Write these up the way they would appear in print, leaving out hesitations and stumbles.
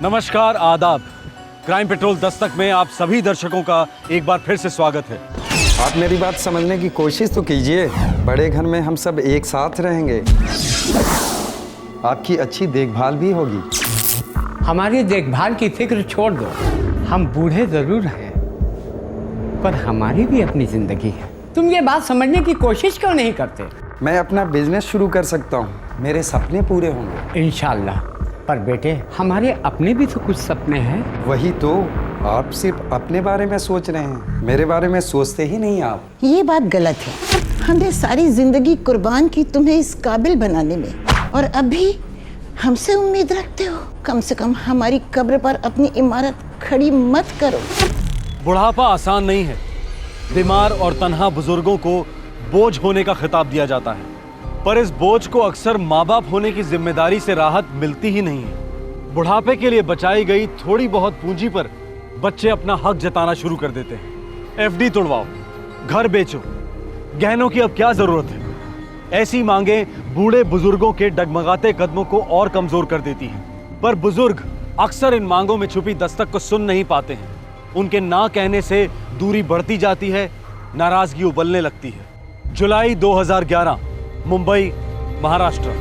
नमस्कार, आदाब। Crime petrol Dastak में आप सभी दर्शकों का एक बार फिर से स्वागत है। आप मेरी बात समझने की कोशिश तो कीजिए। बड़े घर में हम सब एक साथ रहेंगे, आपकी अच्छी देखभाल भी होगी। हमारी देखभाल की फिक्र छोड़ दो। हम बूढ़े जरूर हैं, पर हमारी भी अपनी जिंदगी है। तुम ये बात समझने की कोशिश क्यों नहीं करते? मैं अपना बिजनेस शुरू कर सकता हूँ, मेरे सपने पूरे होंगे इंशाल्लाह। पर बेटे, हमारे अपने भी तो कुछ सपने हैं। वही तो, आप सिर्फ अपने बारे में सोच रहे हैं, मेरे बारे में सोचते ही नहीं आप। ये बात गलत है। हमने सारी जिंदगी कुर्बान की तुम्हें इस काबिल बनाने में, और अभी हमसे उम्मीद रखते हो? कम से कम हमारी कब्र पर अपनी इमारत खड़ी मत करो। बुढ़ापा आसान नहीं है। बीमार और तन्हा बुजुर्गों को बोझ होने का खिताब दिया जाता है, पर इस बोझ को अक्सर माँ बाप होने की जिम्मेदारी से राहत मिलती ही नहीं है। बुढ़ापे के लिए बचाई गई थोड़ी बहुत पूंजी पर बच्चे अपना हक जताना शुरू कर देते हैं। एफडी तुड़वाओ, घर बेचो, गहनों की अब क्या जरूरत है। ऐसी मांगे बूढ़े बुजुर्गों के डगमगाते कदमों को और कमजोर कर देती हैं। पर बुजुर्ग अक्सर इन मांगों में छुपी दस्तक को सुन नहीं पाते हैं। उनके ना कहने से दूरी बढ़ती जाती है, नाराजगी उबलने लगती है। जुलाई 2011, मुंबई, महाराष्ट्र।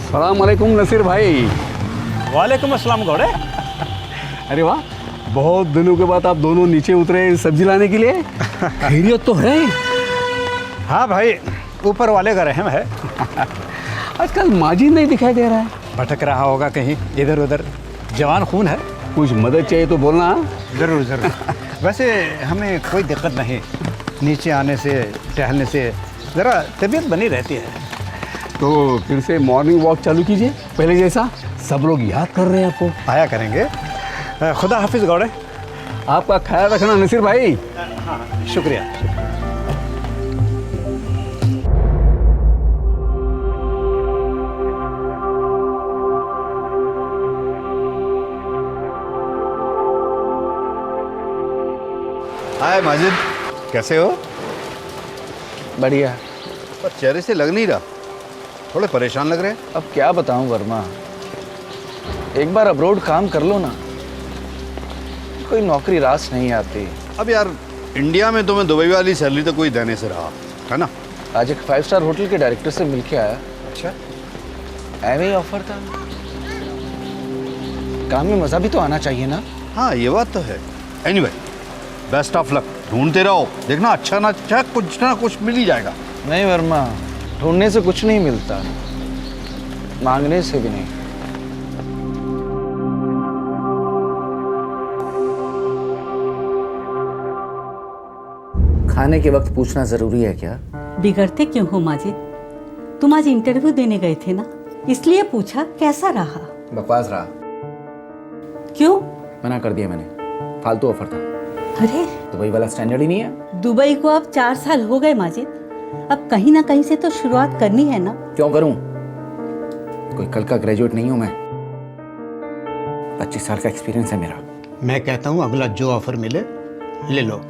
सलाम अलैकुम नसीर भाई। वालेकुम अस्सलाम गौड़े। अरे वाह, बहुत दिनों के बाद आप दोनों नीचे उतरे सब्जी लाने के लिए। खैरियत तो है? हाँ भाई, ऊपर वाले का रहम है। आजकल माजिद नहीं दिखाई दे रहा है। भटक रहा होगा कहीं इधर उधर। जवान खून है। कुछ मदद चाहिए तो बोलना। ज़रूर ज़रूर। वैसे हमें कोई दिक्कत नहीं, नीचे आने से टहलने से ज़रा तबीयत बनी रहती है। तो फिर से मॉर्निंग वॉक चालू कीजिए, पहले जैसा। सब लोग याद कर रहे हैं आपको। आया करेंगे। खुदा हाफिज़ गौड़े। आपका ख्याल रखना नसीर भाई। हाँ, शुक्रिया। हाय माजिद, कैसे हो? बढ़िया। पर चेहरे से लग नहीं रहा, थोड़े परेशान लग रहे हैं। अब क्या बताऊं वर्मा, एक बार अब्रोड काम कर लो ना, कोई नौकरी रास नहीं आती। अब यार, इंडिया में तुम्हें दुबई वाली सैलरी तो कोई देने से रहा है ना। आज एक 5 स्टार होटल के डायरेक्टर से मिलके आया। अच्छा, एवं ही ऑफर था। काम में मजा भी तो आना चाहिए ना। हाँ ये बात तो है। Anyway, best of luck. ढूंढते रहो, देखना अच्छा ना अच्छा कुछ ना कुछ मिल ही जाएगा। नहीं वर्मा, ढूंढने से कुछ नहीं मिलता, मांगने से भी नहीं। खाने के वक्त पूछना जरूरी है क्या? बिगड़ते क्यों हो माजिद? तुम आज इंटरव्यू देने गए थे ना, इसलिए पूछा कैसा रहा। बकवास रहा। क्यों? मना कर दिया मैंने, फालतू ऑफर था। अरे, दुबई वाला स्टैंडर्ड ही नहीं है। दुबई को अब 4 साल हो गए माजिद, अब कहीं ना कहीं से तो शुरुआत करनी है ना। क्यों करूं? कोई कल का ग्रेजुएट नहीं हूं मैं। 25 साल का एक्सपीरियंस है मेरा। मैं कहता हूँ अगला जो ऑफर मिले ले लो।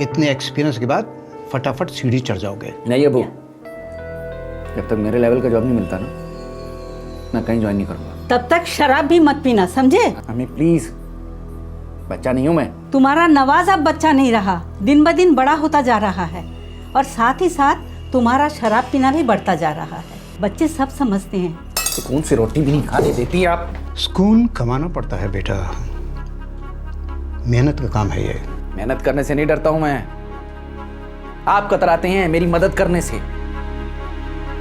इतने एक्सपीरियंस के बाद फटाफट सीढ़ी चढ़ जाओगे। नहीं अबू, जब तक मेरे लेवल का जॉब नहीं मिलता ना, मैं कहीं ज्वाइन नहीं करूंगा। तब तक शराब भी मत पीना, समझे? हमें प्लीज, बच्चा नहीं हूं मैं। तुम्हारा नवाज अब बच्चा नहीं रहा, दिन ब दिन बड़ा होता जा रहा है, और साथ ही साथ तुम्हारा शराब पीना भी बढ़ता जा रहा है। बच्चे सब समझते हैं। सुकून से रोटी भी नहीं खाने देती आप। सुकून कमाना पड़ता है बेटा, मेहनत का काम है ये। मेहनत करने से नहीं डरता हूं मैं, आप कतराते हैं मेरी मदद करने से।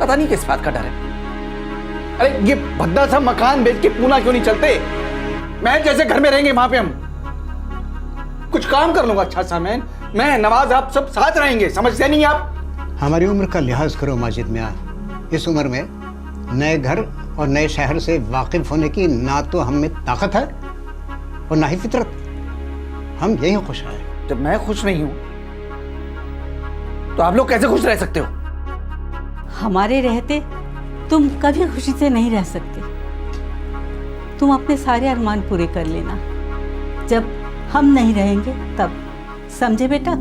पता नहीं किस बात का डर है। अरे ये भद्दा सा मकान बेच के पूना क्यों नहीं चलते? मैं जैसे घर में रहेंगे वहां पे हम। कुछ काम कर लूंगा अच्छा सा। मैं नवाज, आप सब साथ रहेंगे, समझते नहीं आप? हमारी उम्र का लिहाज करो माजिद मियाँ। इस उम्र में नए घर और नए शहर से वाकिफ होने की ना तो हम में ताकत है और ना ही फितरत। हम यही खुश हैं। जब मैं खुश नहीं हूं तो आप लोग कैसे खुश रह सकते हो? हमारे रहते तुम कभी खुशी से नहीं रह सकते। तुम अपने सारे अरमान पूरे कर लेना, जब हम नहीं रहेंगे तब। समझे बेटा?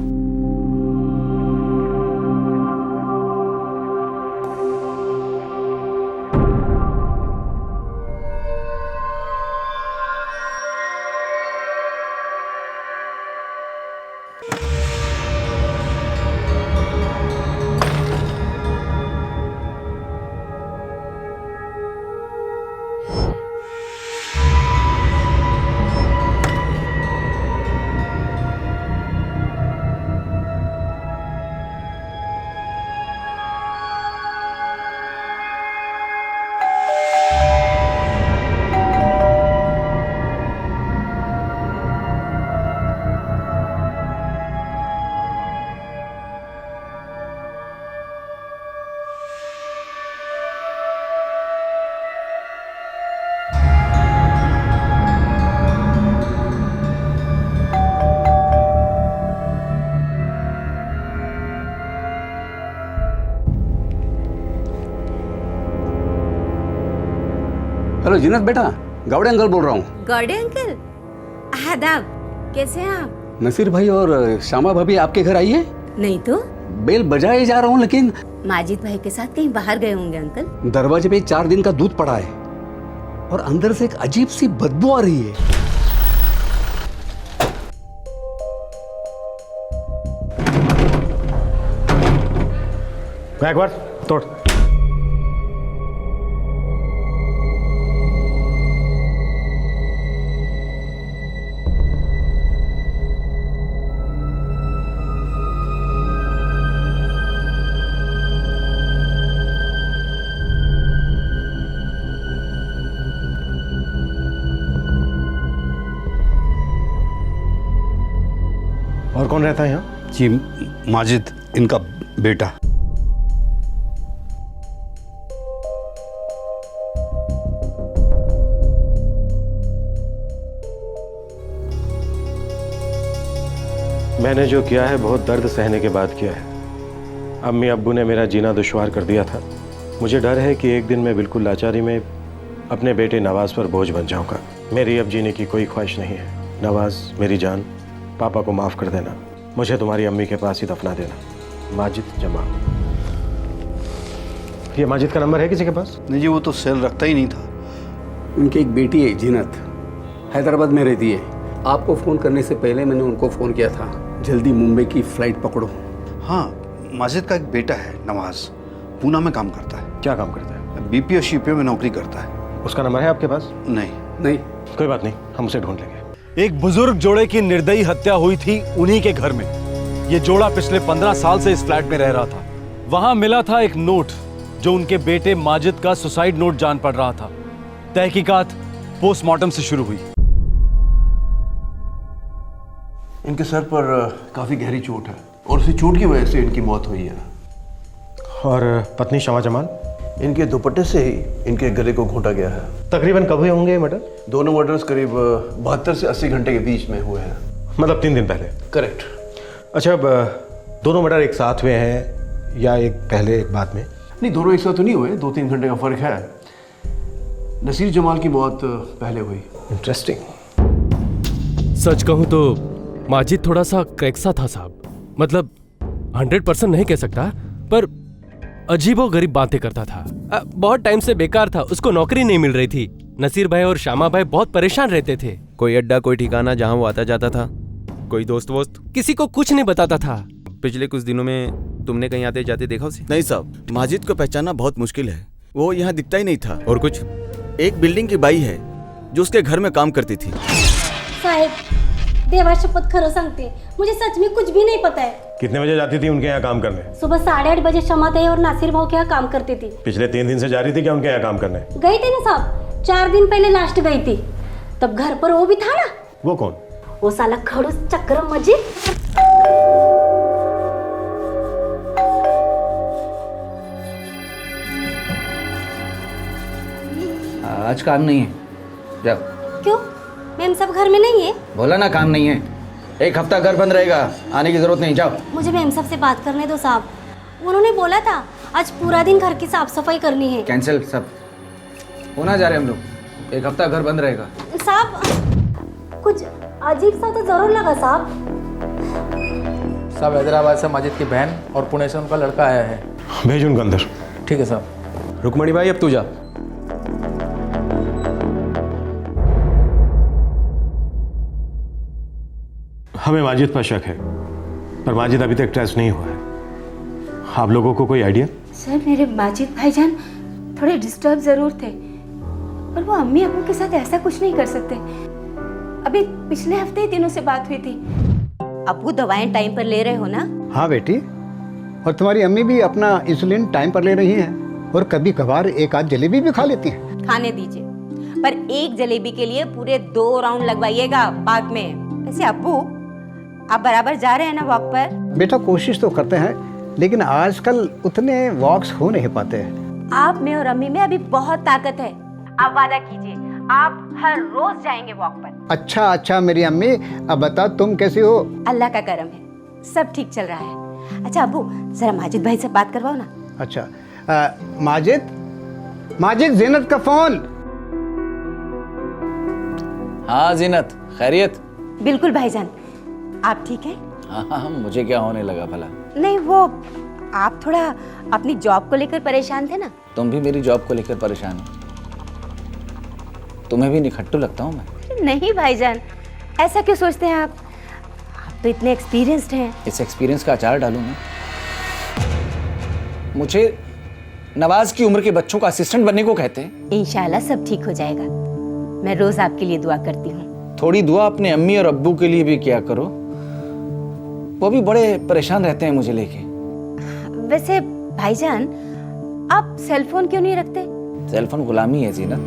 हेलो जीनत बेटा, गौड़े अंकल बोल रहा हूँ। गौड़े अंकल, आदाब, कैसे हैं आप? नसीर भाई और श्यामा भाभी आपके घर आई है? नहीं तो बेल बजाए जा रहा हूँ, लेकिन माजिद भाई के साथ कहीं बाहर गए होंगे अंकल। दरवाजे पे 4 दिन का दूध पड़ा है और अंदर से एक अजीब सी बदबू आ रही है। एक बार तोड़। और कौन रहता है यहाँ? जी, माजिद, इनका बेटा। मैंने जो किया है बहुत दर्द सहने के बाद किया है। अम्मी अब्बू ने मेरा जीना दुश्वार कर दिया था। मुझे डर है कि एक दिन मैं बिल्कुल लाचारी में अपने बेटे नवाज पर बोझ बन जाऊंगा। मेरी अब जीने की कोई ख्वाहिश नहीं है। नवाज, मेरी जान, पापा को माफ़ कर देना। मुझे तुम्हारी अम्मी के पास ही दफना देना। माजिद जमाल। ये माजिद का नंबर है किसी के पास? नहीं जी, वो तो सेल रखता ही नहीं था। उनकी एक बेटी है जीनत, हैदराबाद में रहती है। आपको फ़ोन करने से पहले मैंने उनको फ़ोन किया था, जल्दी मुंबई की फ़्लाइट पकड़ो। हाँ, माजिद का एक बेटा है नवाज, पूना में काम करता है। क्या काम करता है? बीपीओ शीपीओ में नौकरी करता है। उसका नंबर है आपके पास? नहीं। कोई बात नहीं, हम उसे ढूंढ लेंगे। एक बुजुर्ग जोड़े की निर्दयी हत्या हुई थी उन्हीं के घर में। ये जोड़ा पिछले 15 साल से इस फ्लैट में रह रहा था। वहां मिला था एक नोट जो उनके बेटे माजिद का सुसाइड नोट जान पड़ रहा था। तहकीकात पोस्टमार्टम से शुरू हुई। इनके सर पर काफी गहरी चोट है और उसी चोट की वजह से इनकी मौत हुई है। और पत्नी शमा जमाल? इनके दुपट्टे से ही इनके गले को घोंटा गया है। तकरीबन कब हुए होंगे ये मर्डर? दोनों मर्डर्स करीब 72 से 80 घंटे के बीच में हुए हैं। मतलब 3 दिन पहले? करेक्ट। अच्छा, अब दोनों मर्डर एक साथ हुए हैं या एक पहले एक बाद में? नहीं, दोनों एक साथ तो नहीं हुए, 2-3 घंटे का फर्क है। नसीर जमाल की मौत पहले हुई। इंटरेस्टिंग। सच कहूं तो माजिद थोड़ा सा क्रैक सा था साहब। मतलब 100% नहीं कह सकता, पर अजीबो गरीब बातें करता था। बहुत टाइम से बेकार था, उसको नौकरी नहीं मिल रही थी। नसीर भाई और श्यामा भाई बहुत परेशान रहते थे। कोई अड्डा, कोई ठिकाना जहां वो आता जाता था, कोई दोस्त वोस्त, किसी को कुछ नहीं बताता था। पिछले कुछ दिनों में तुमने कहीं आते जाते देखा उसे? नहीं साहब, माजिद को पहचानना बहुत मुश्किल है। वो यहाँ दिखता ही नहीं था। और कुछ? एक बिल्डिंग की बाई है जो उसके घर में काम करती थी। साहिब, देवा शपथ खरं सांगते, मुझे सच में कुछ भी नहीं पता है। कितने बजे जाती थी उनके यहाँ काम करने? सुबह 8:30 बजे शमा ताई और नासिर भाव के यहाँ काम करती थी। पिछले 3 दिन से जा रही थी क्या उनके यहाँ काम करने? गई थी ना साहब, 4 दिन पहले लास्ट गई थी। तब घर पर वो भी था ना। वो कौन? वो साला खड़ूस चक्र मजीद। आज काम नहीं है, जाओ। क्यों? मैम सब घर में नहीं है। बोला ना काम नहीं है। 1 हफ्ता घर बंद रहेगा, आने की जरूरत नहीं, जाओ। मुझे मैम साहब से बात करने दो साहब। उन्होंने बोला था आज पूरा दिन घर की साफ सफाई करनी है। कैंसिल सब, होना जा रहे हम लोग। 1 हफ्ता घर बंद रहेगा। साहब कुछ अजीब सा तो जरूर लगा साहब। साहब हैदराबाद से माजिद की बहन और पुणे से उनका लड़का आया है। भेज उनको अंदर। ठीक है साहब। रुकमणी भाई अब तू जा। हमें माजिद पर शक है, पर माजिद अभी तक ट्रेस नहीं हुआ है। आप लोगों को कोई आइडिया? सर मेरे माजिद भाईजान थोड़े डिस्टर्ब जरूर थे, पर वो अम्मी अब्बू के साथ ऐसा कुछ नहीं कर सकते। अभी पिछले हफ्ते ही तीनों से बात हुई थी। अब्बू दवाएं टाइम पर ले रहे हो ना? हाँ बेटी, और तुम्हारी अम्मी भी अपना इंसुलिन टाइम पर ले रही हैं और कभी कभार एक आध जलेबी भी खा लेती हैं। खाने दीजिए, पर एक जलेबी के लिए पूरे 2 राउंड लगवाइएगा पार्क में। वैसे अब्बू आप बराबर जा रहे हैं ना वॉक पर? बेटा कोशिश तो करते हैं, लेकिन आजकल उतने वॉक्स हो नहीं पाते हैं। आप में और अम्मी में अभी बहुत ताकत है। आप वादा कीजिए आप हर रोज जाएंगे वॉक पर। अच्छा मेरी अम्मी, अब बता तुम कैसी हो? अल्लाह का करम है, सब ठीक चल रहा है। अच्छा अब्बू जरा माजिद भाई से बात करवाओ ना। अच्छा माजिद जीनत का फोन। हाँ जीनत, खैरियत? बिल्कुल भाईजान, आप ठीक हैं? हाँ, मुझे क्या होने लगा भला? नहीं वो आप थोड़ा अपनी जॉब को लेकर परेशान थे ना। तुम भी मेरी जॉब को लेकर परेशान हो? तुम्हें भी निखट्टू लगता हूँ मैं? नहीं भाईजान, ऐसा क्यों सोचते हैं आप तो इतने एक्सपीरियंस्ड हैं। इस एक्सपीरियंस का अचार डालूं मैं? मुझे नवाज की उम्र के बच्चों का असिस्टेंट बनने को कहते हैं। इंशाल्लाह सब ठीक हो जाएगा, मैं रोज आपके लिए दुआ करती हूँ। थोड़ी दुआ अपने अम्मी और अब्बू के लिए भी किया करो, वो भी बड़े परेशान रहते हैं मुझे लेके। वैसे भाईजान आप सेलफोन क्यों नहीं रखते? सेलफोन गुलामी है जीनत,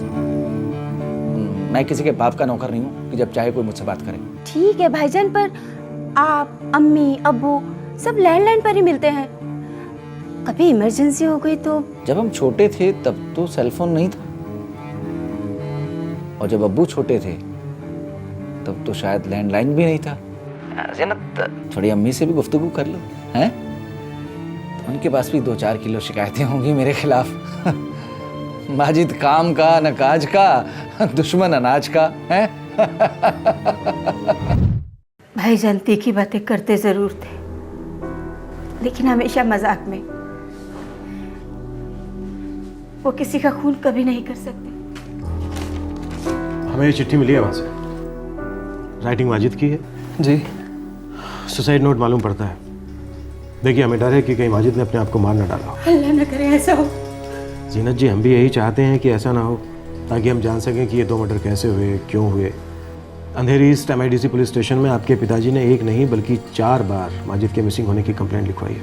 मैं किसी के बाप का नौकर नहीं हूँ कि जब चाहे कोई मुझसे बात करे। ठीक है भाईजान, पर आप अम्मी अब्बू सब लैंडलाइन पर ही मिलते हैं, कभी इमरजेंसी हो गई तो? जब हम छोटे थे तब तो सेलफोन नहीं था, और जब अब्बू छोटे थे तब तो शायद लैंडलाइन भी नहीं था। जीनत थोड़ी अम्मी से भी गुफ्तगू कर लो, हैं? उनके पास भी 2-4 किलो शिकायतें होंगी मेरे खिलाफ। माजिद काम का न काज का, दुश्मन अनाज का, है? भाईजान तीखी बातें करते जरूर थे, लेकिन हमेशा मजाक में। वो किसी का खून कभी नहीं कर सकते। हमें ये चिट्ठी मिली है वहां से, राइटिंग माजिद की है जी। सुसाइड नोट मालूम पड़ता है। देखिए हमें डर है कि कहीं माजिद ने अपने आप को मार न डाला हो। अल्लाह न करे ऐसा हो। जीनत जी हम भी यही चाहते हैं कि ऐसा ना हो, ताकि हम जान सकें कि ये 2 मर्डर कैसे हुए, क्यों हुए। अंधेरी ईस्ट MIDC पुलिस स्टेशन में आपके पिताजी ने 1 नहीं बल्कि 4 बार माजिद के मिसिंग होने की कंप्लेंट लिखवाई है।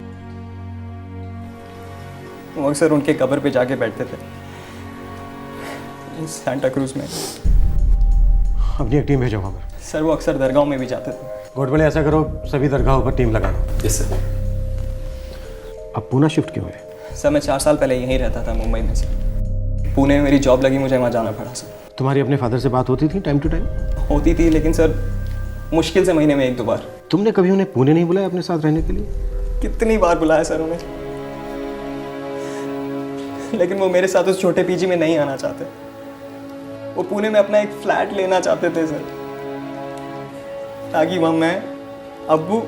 वो अक्सर उनके कब्र पे जाके बैठते थे सांता क्रूज में। अपनी एक टीम भेजो वहाँ पर। सर वो अक्सर दरगाहों में भी जाते थे। गोडबले ऐसा करो, सभी दरगाहों पर टीम लगा दो। Yes sir. अब पूना शिफ्ट क्यों हुए? सर मैं 4 साल पहले यहीं रहता था मुंबई में से। पुणे में मेरी जॉब लगी, मुझे वहाँ जाना पड़ा सर। तुम्हारी अपने फादर से बात होती थी टाइम टू टाइम? होती थी, लेकिन सर मुश्किल से महीने में 1-2 बार। तुमने कभी उन्हें पुणे नहीं बुलाया अपने साथ रहने के लिए? कितनी बार बुलाया सर उन्हें, लेकिन वो मेरे साथ उस छोटे PG में नहीं आना चाहते। वो पुणे में अपना एक फ्लैट लेना चाहते थे सर, ताकि वहाँ मैं, अब्बू,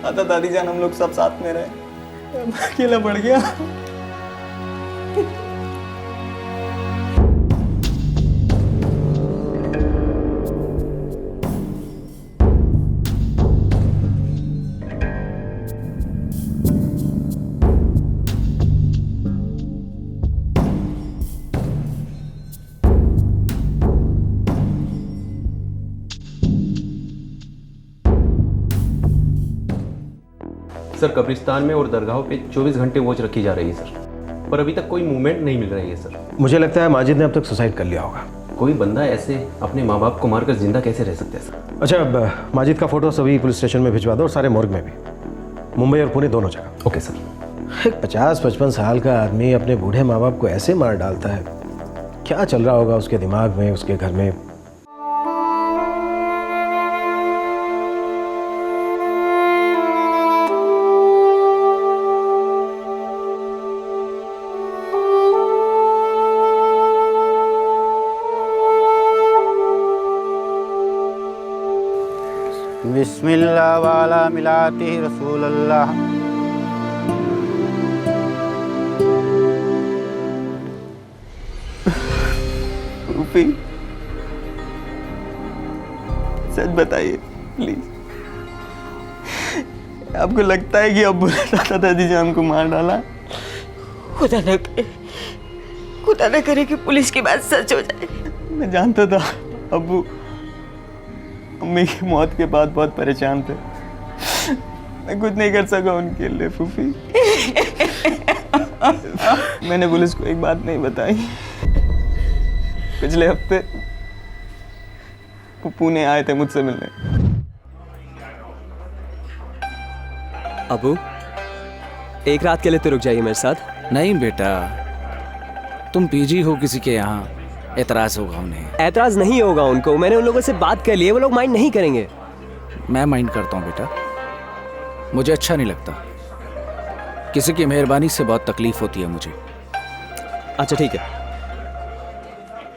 दादा दादी जान हम लोग सब साथ में रहे। अकेला पड़ गया। सर कब्रिस्तान में और दरगाहों पे 24 घंटे वॉच रखी जा रही है सर, पर अभी तक कोई मूवमेंट नहीं मिल रही है सर। मुझे लगता है माजिद ने अब तक सुसाइड कर लिया होगा। कोई बंदा ऐसे अपने माँ बाप को मारकर जिंदा कैसे रह सकता है सर? अच्छा अब माजिद का फोटो सभी पुलिस स्टेशन में भिजवा दो और सारे मोर्ग में भी, मुंबई और पुणे दोनों जगह। Okay sir. एक 50-55 साल का आदमी अपने बूढ़े माँ बाप को ऐसे मार डालता है, क्या चल रहा होगा उसके दिमाग में, उसके घर में? बिस्मिल्लाह वाला मिलाती रसूल अल्लाह। फूफी, सच बताइए प्लीज, आपको लगता है कि अब्बू ने दादा दादी जान को मार डाला? खुदा न करे, खुदा न करे कि पुलिस की बात सच हो जाए। मैं जानता था अब्बू अम्मी की मौत के बाद बहुत परेशान थे। मैं कुछ नहीं कर सका उनके लिए फूफी। मैंने पुलिस को एक बात नहीं बताई। पिछले हफ्ते वो पुणे आए थे मुझसे मिलने। अबू, एक रात के लिए तो रुक जाइए मेरे साथ। नहीं बेटा, तुम पीजी हो किसी के यहाँ, एतराज होगा उन्हें। एतराज नहीं होगा उनको, मैंने उन लोगों से बात कर ली है, वो लोग माइंड नहीं करेंगे। मैं माइंड करता हूँ बेटा, मुझे अच्छा नहीं लगता। किसी की मेहरबानी से बहुत तकलीफ होती है मुझे। अच्छा ठीक है,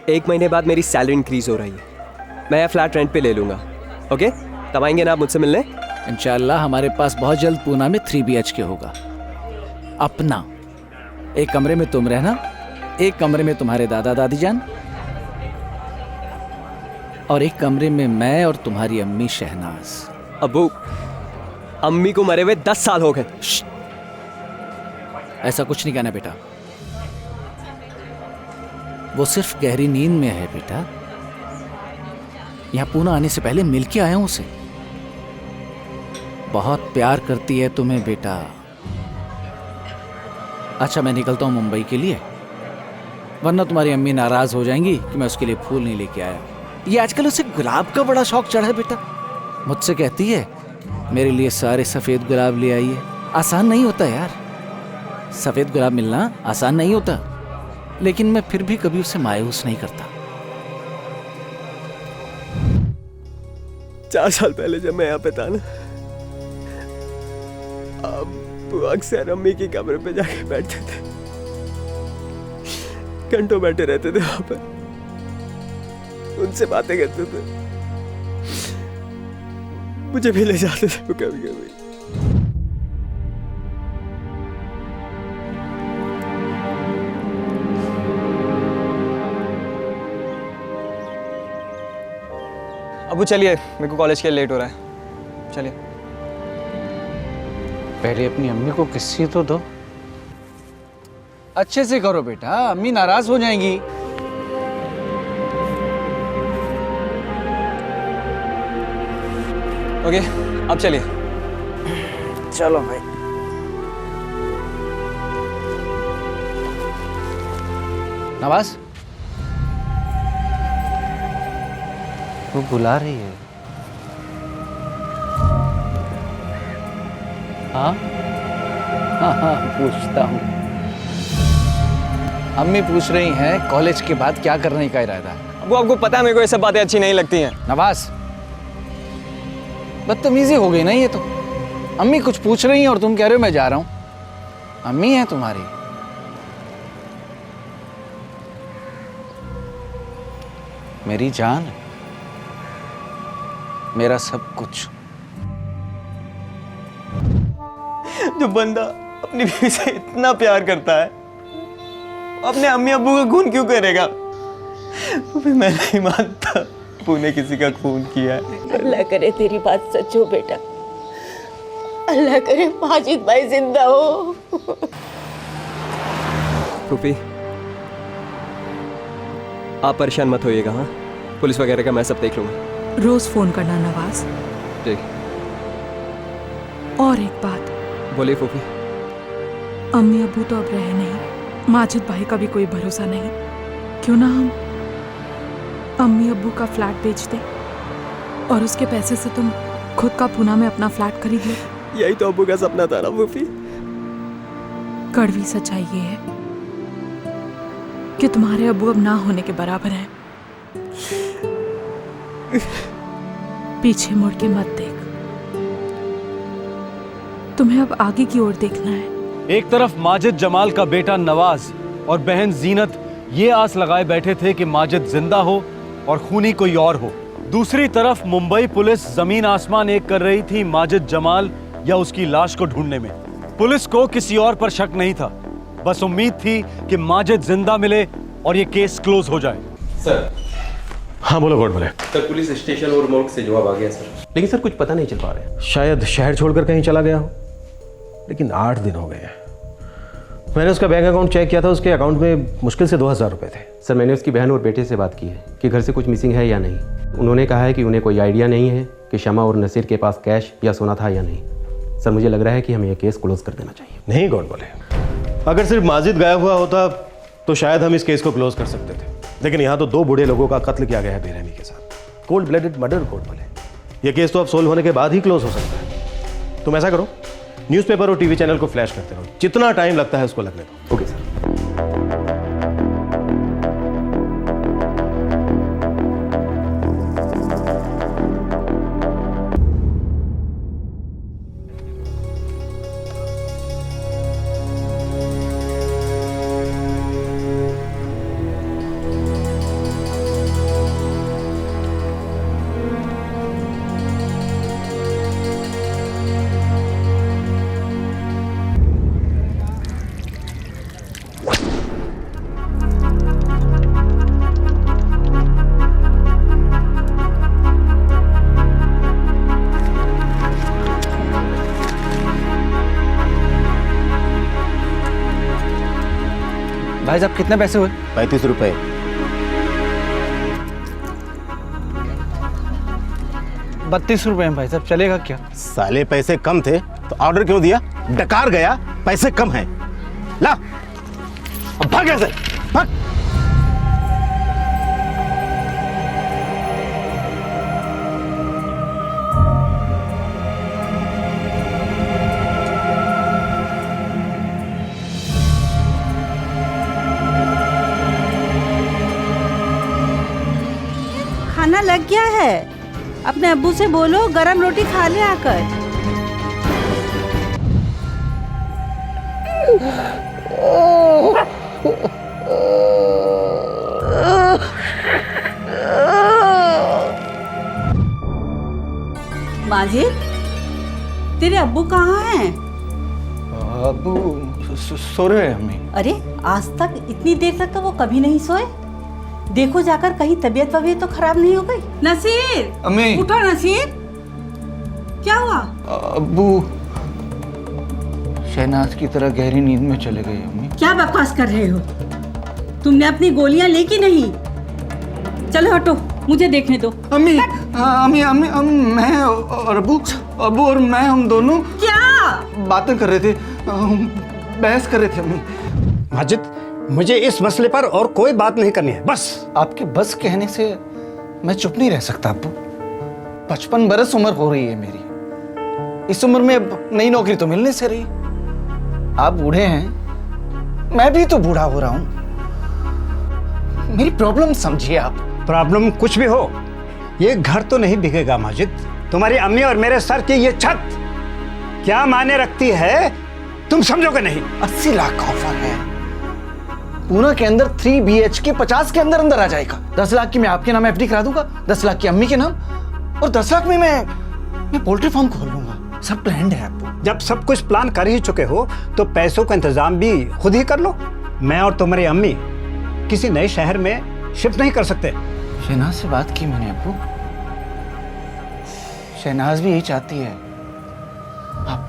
1 महीने बाद मेरी सैलरी इंक्रीज हो रही है, मैं यह फ्लैट रेंट पे ले लूंगा। ओके, तब आएंगे ना आप मुझसे मिलने? इंशाल्लाह हमारे पास बहुत जल्द पूना में 3 BHK होगा अपना। एक कमरे में तुम रहना, एक कमरे में तुम्हारे दादा दादी जान, और एक कमरे में मैं और तुम्हारी अम्मी शहनाज। अबू, अम्मी को मरे हुए 10 साल हो गए। ऐसा कुछ नहीं कहना बेटा, वो सिर्फ गहरी नींद में है बेटा। यहां पूना आने से पहले मिल के आया हूं उसे। बहुत प्यार करती है तुम्हें बेटा। अच्छा मैं निकलता हूं मुंबई के लिए, वरना तुम्हारी अम्मी नाराज हो जाएंगी कि मैं उसके लिए फूल नहीं लेके आया। ये आजकल उसे गुलाब का बड़ा शौक चढ़ा है बेटा। मुझसे कहती है मेरे लिए सारे सफेद गुलाब ले आइए। आसान नहीं होता यार, सफेद गुलाब मिलना आसान नहीं होता, लेकिन मैं फिर भी कभी उसे मायूस नहीं करता। 4 साल पहले जब मैं यहाँ पे था ना, अब अक्सर अम्मी की कब्र पे जाके बैठते थे, घंटों बैठे रहते थे वहां पर, उनसे बातें करते थे, मुझे भी ले जाते थे कभी कभी। अबू चलिए, मेरे को कॉलेज के लिए लेट हो रहा है, चलिए। पहले अपनी अम्मी को किस्सी तो दो। अच्छे से करो बेटा, अम्मी नाराज हो जाएंगी। ओके, अब चलिए। चलो भाई। नवाज, वो बुला रही है। हाँ हाँ, पूछता हूँ। अम्मी पूछ रही हैं कॉलेज के बाद क्या करने का इरादा है। वो आपको पता है मेरे को ये सब बातें अच्छी नहीं लगती हैं। नवाज, बदतमीजी हो गई ना ये तो। अम्मी कुछ पूछ रही हैं और तुम कह रहे हो मैं जा रहा हूँ। अम्मी है तुम्हारी। मेरी जान, मेरा सब कुछ। जो बंदा अपनी बीवी से इतना प्यार करता है, अपने अम्मी अब्बू का खून क्यों करेगा? तो फिर मैं नहीं मानता पुणे किसी का खून किया है। अल्लाह करे तेरी बात सच हो बेटा, अल्लाह करे माजिद भाई जिंदा हो। फूफी, आप परेशान मत होइएगा। हाँ, पुलिस वगैरह का मैं सब देख लूंगा। रोज फोन करना नवाज। ठीक। और एक बात। बोलिए फूफी। अम्मी अब्बू तो अब रहे नहीं, माजिद भाई का भी कोई भरोसा नहीं। क्यों ना हम अम्मी अब्बू का फ्लैट बेच दें और उसके पैसे से तुम खुद का पूना में अपना फ्लैट खरीद लो। यही तो अब्बू का सपना था ना फूफी। कड़वी सच्चाई ये है कि तुम्हारे अब्बू अब ना होने के बराबर हैं। पीछे मुड़ के मत देख, तुम्हें अब आगे की ओर देखना है। एक तरफ माजिद जमाल का बेटा नवाज और बहन जीनत ये आस लगाए बैठे थे कि माजिद जिंदा हो और खूनी कोई और हो, दूसरी तरफ मुंबई पुलिस जमीन आसमान एक कर रही थी माजिद जमाल या उसकी लाश को ढूंढने में। पुलिस को किसी और पर शक नहीं था, बस उम्मीद थी कि माजिद जिंदा मिले और ये केस क्लोज हो जाए। सर। हाँ बोलो गॉड बोले। सर पुलिस स्टेशन और मोर्ग से जवाब आ गया सर, लेकिन सर कुछ पता नहीं चल पा रहा है। शायद शहर छोड़कर कहीं चला गया हो, लेकिन 8 दिन हो गए हैं। मैंने उसका बैंक अकाउंट चेक किया था, उसके अकाउंट में मुश्किल से 2000 रुपए थे। सर मैंने उसकी बहन और बेटे से बात की है कि घर से कुछ मिसिंग है या नहीं। उन्होंने कहा है कि उन्हें कोई आइडिया नहीं है कि शमा और नसीर के पास कैश या सोना था या नहीं। सर मुझे लग रहा है कि हमें यह केस क्लोज कर देना चाहिए। नहीं गॉड बोले, अगर सिर्फ माजिद गायब हुआ होता तो शायद हम इस केस को क्लोज कर सकते थे, लेकिन यहाँ तो 2 बूढ़े लोगों का कत्ल किया गया है बेरहमी के साथ। कोल्ड ब्लडेड मर्डर गॉड बोले। यह केस तो अब सोल्व होने के बाद ही क्लोज हो सकता है। तुम ऐसा करो, न्यूज़पेपर और टीवी चैनल को फ्लैश करते रहो, जितना टाइम लगता है उसको लगने दो। Okay sir. भाई साहब कितने पैसे हुए? 35 रुपए। ₹32 हैं भाई साहब, चलेगा क्या? साले पैसे कम थे तो ऑर्डर क्यों दिया? डकार गया, पैसे कम हैं। ला अब भाग ऐसे भाग। खाना लग गया है, अपने अब्बू से बोलो गरम रोटी खा ले आकर। माजिद, तेरे अब्बू कहाँ हैं? अब्बू सो रहे हैं अम्मी। अरे आज तक इतनी देर तक तो वो कभी नहीं सोए। देखो जाकर कहीं तबीयत वबीयत तो खराब नहीं हो गई। नसीर, अम्मी। उठो नसीर, क्या हुआ? अब्बू शहनाज की तरह गहरी नींद में चले गए अम्मी। क्या बकवास कर रहे हो? तुमने अपनी गोलियां ली कि नहीं? चलो हटो, मुझे देखने दो। अम्मी मैं और अब्बू और मैं, हम दोनों क्या बातें कर रहे थे, बहस कर रहे थे अम्मी। माजिद, मुझे इस मसले पर और कोई बात नहीं करनी है, बस। आपके बस कहने से मैं चुप नहीं रह सकता अब्बू। 55 बरस उम्र हो रही है मेरी। इस उम्र में अब नई नौकरी तो मिलने से रही। आप बूढ़े हैं, मैं भी तो बूढ़ा हो रहा हूं। मेरी प्रॉब्लम समझिए आप। प्रॉब्लम कुछ भी हो, ये घर तो नहीं बिकेगा माजिद। तुम्हारी अम्मी और मेरे सर की ये छत क्या मायने रखती है, तुम समझोगे नहीं। 80 लाख का ऑफर है पूना के अंदर, 3 BHK 50 के अंदर अंदर आ जाएगा। 10 लाख की मैं आपके नाम FD करा दूंगा, 10 लाख की अम्मी के नाम, और 10 लाख में मैं पोल्ट्री फार्म खोल लूंगा। सब प्लान है आपको। जब सब कुछ प्लान कर ही चुके हो तो पैसों का इंतजाम भी खुद ही कर लो। मैं और तुम्हारी अम्मी किसी नए शहर में शिफ्ट नहीं कर सकते। शहनाज से बात की मैंने अब्बू, शहनाज भी यही चाहती है। आप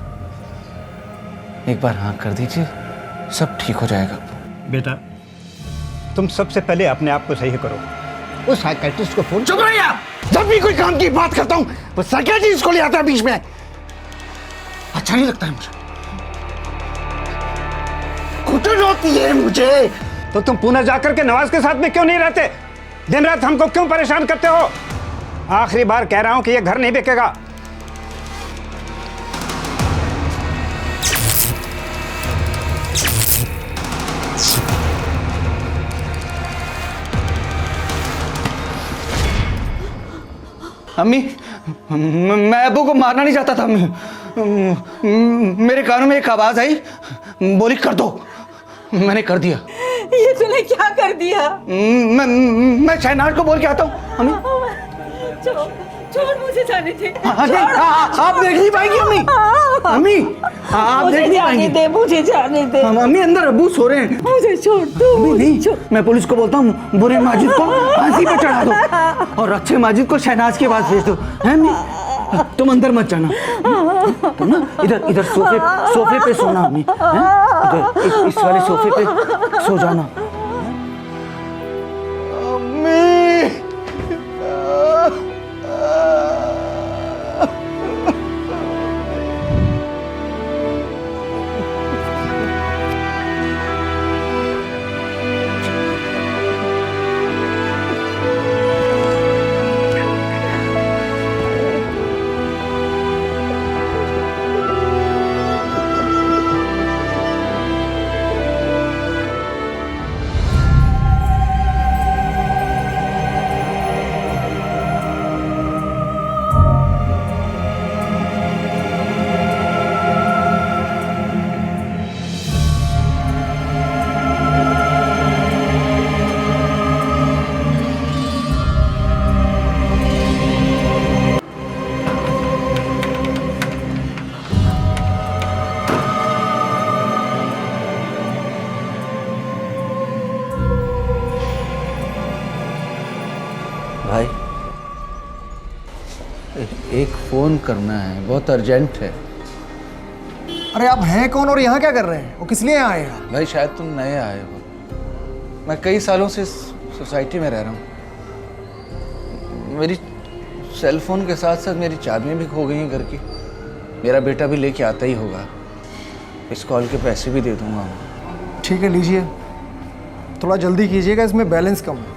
एक बार हाँ कर दीजिए, सब ठीक हो जाएगा। बेटा, तुम सबसे पहले अपने आप को सही करो। उस साइकियाट्रिस्ट को फोन। चुप रहिए आप। जब भी कोई काम की बात करता हूं वो साइकियाट्रिस्ट को ले आता है बीच में। अच्छा नहीं लगता है मुझे, घुटन होती है मुझे। तो तुम पुणे जाकर के नवाज के साथ में क्यों नहीं रहते? दिन रात हमको क्यों परेशान करते हो? आखिरी बार कह रहा हूं कि ये घर नहीं बिकेगा। अम्मी, मैं अब्बू को मारना नहीं चाहता था अम्मी। मेरे कानों में एक आवाज आई, बोली कर दो। मैंने कर दिया। ये तूने क्या कर दिया? मैं शहनाज को बोल के आता हूँ अम्मी। छोड़ मुझे जाने दे। आप देख नहीं पाएंगी अम्मी। अम्मी आप देख नहीं पाएंगी। दे मुझे जाने दे। अम्मी अंदर अब्बू सो रहे हैं। मुझे छोड़ दो। अम्मी नहीं, मैं पुलिस को बोलता हूँ बुरे माजिद को फांसी पे चढ़ा दो और अच्छे माजिद को शहनाज के पास भेज दो। हैं अम्मी? तुम अंदर मत जाना। तुम ना इधर इधर सोफे पे सोना अम्मी। इधर इस वाले सोफे पे सो जाना। भाई एक फोन करना है, बहुत अर्जेंट है। अरे आप हैं कौन और यहाँ क्या कर रहे हैं? वो किस लिए आए हैं? भाई शायद तुम नए आए हो। मैं कई सालों से इस सोसाइटी में रह रहा हूँ। मेरी सेल फोन के साथ साथ मेरी चाबियाँ भी खो गई हैं घर की। मेरा बेटा भी लेके आता ही होगा। इस कॉल के पैसे भी दे दूंगा मैं। ठीक है लीजिए, थोड़ा जल्दी कीजिएगा, इसमें बैलेंस कम है।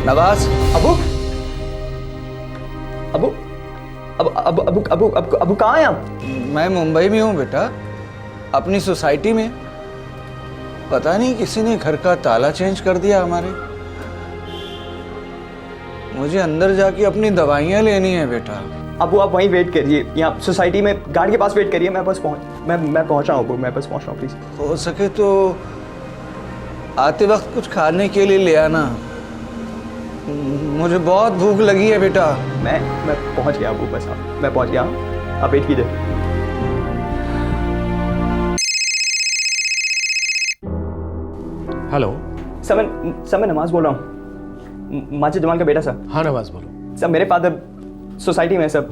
नवाज, अबू अबू अबू अबू अबू अबू अबू अबू कहाँ हैं आप? मैं मुंबई में हूँ बेटा, अपनी सोसाइटी में। पता नहीं किसी ने घर का ताला चेंज कर दिया हमारे। मुझे अंदर जाके अपनी दवाइयाँ लेनी है बेटा। अबू आप वहीं वेट करिए, यहाँ सोसाइटी में गार्ड के पास वेट करिए। मैं बस पहुँच रहा हूँ अबू, मैं बस पहुँच रहा हूँ प्लीज़। हो सके तो आते वक्त कुछ खाने के लिए ले आना, मुझे बहुत भूख लगी है बेटा। मैं पहुँच गया अबू, बस मैं पहुँच गया, आप वेट कीजिए। हेलो सर मैं नमाज बोल रहा हूँ, माजिद जमाल का बेटा सर। हाँ नवाज बोलो। सर मेरे फादर सोसाइटी में सब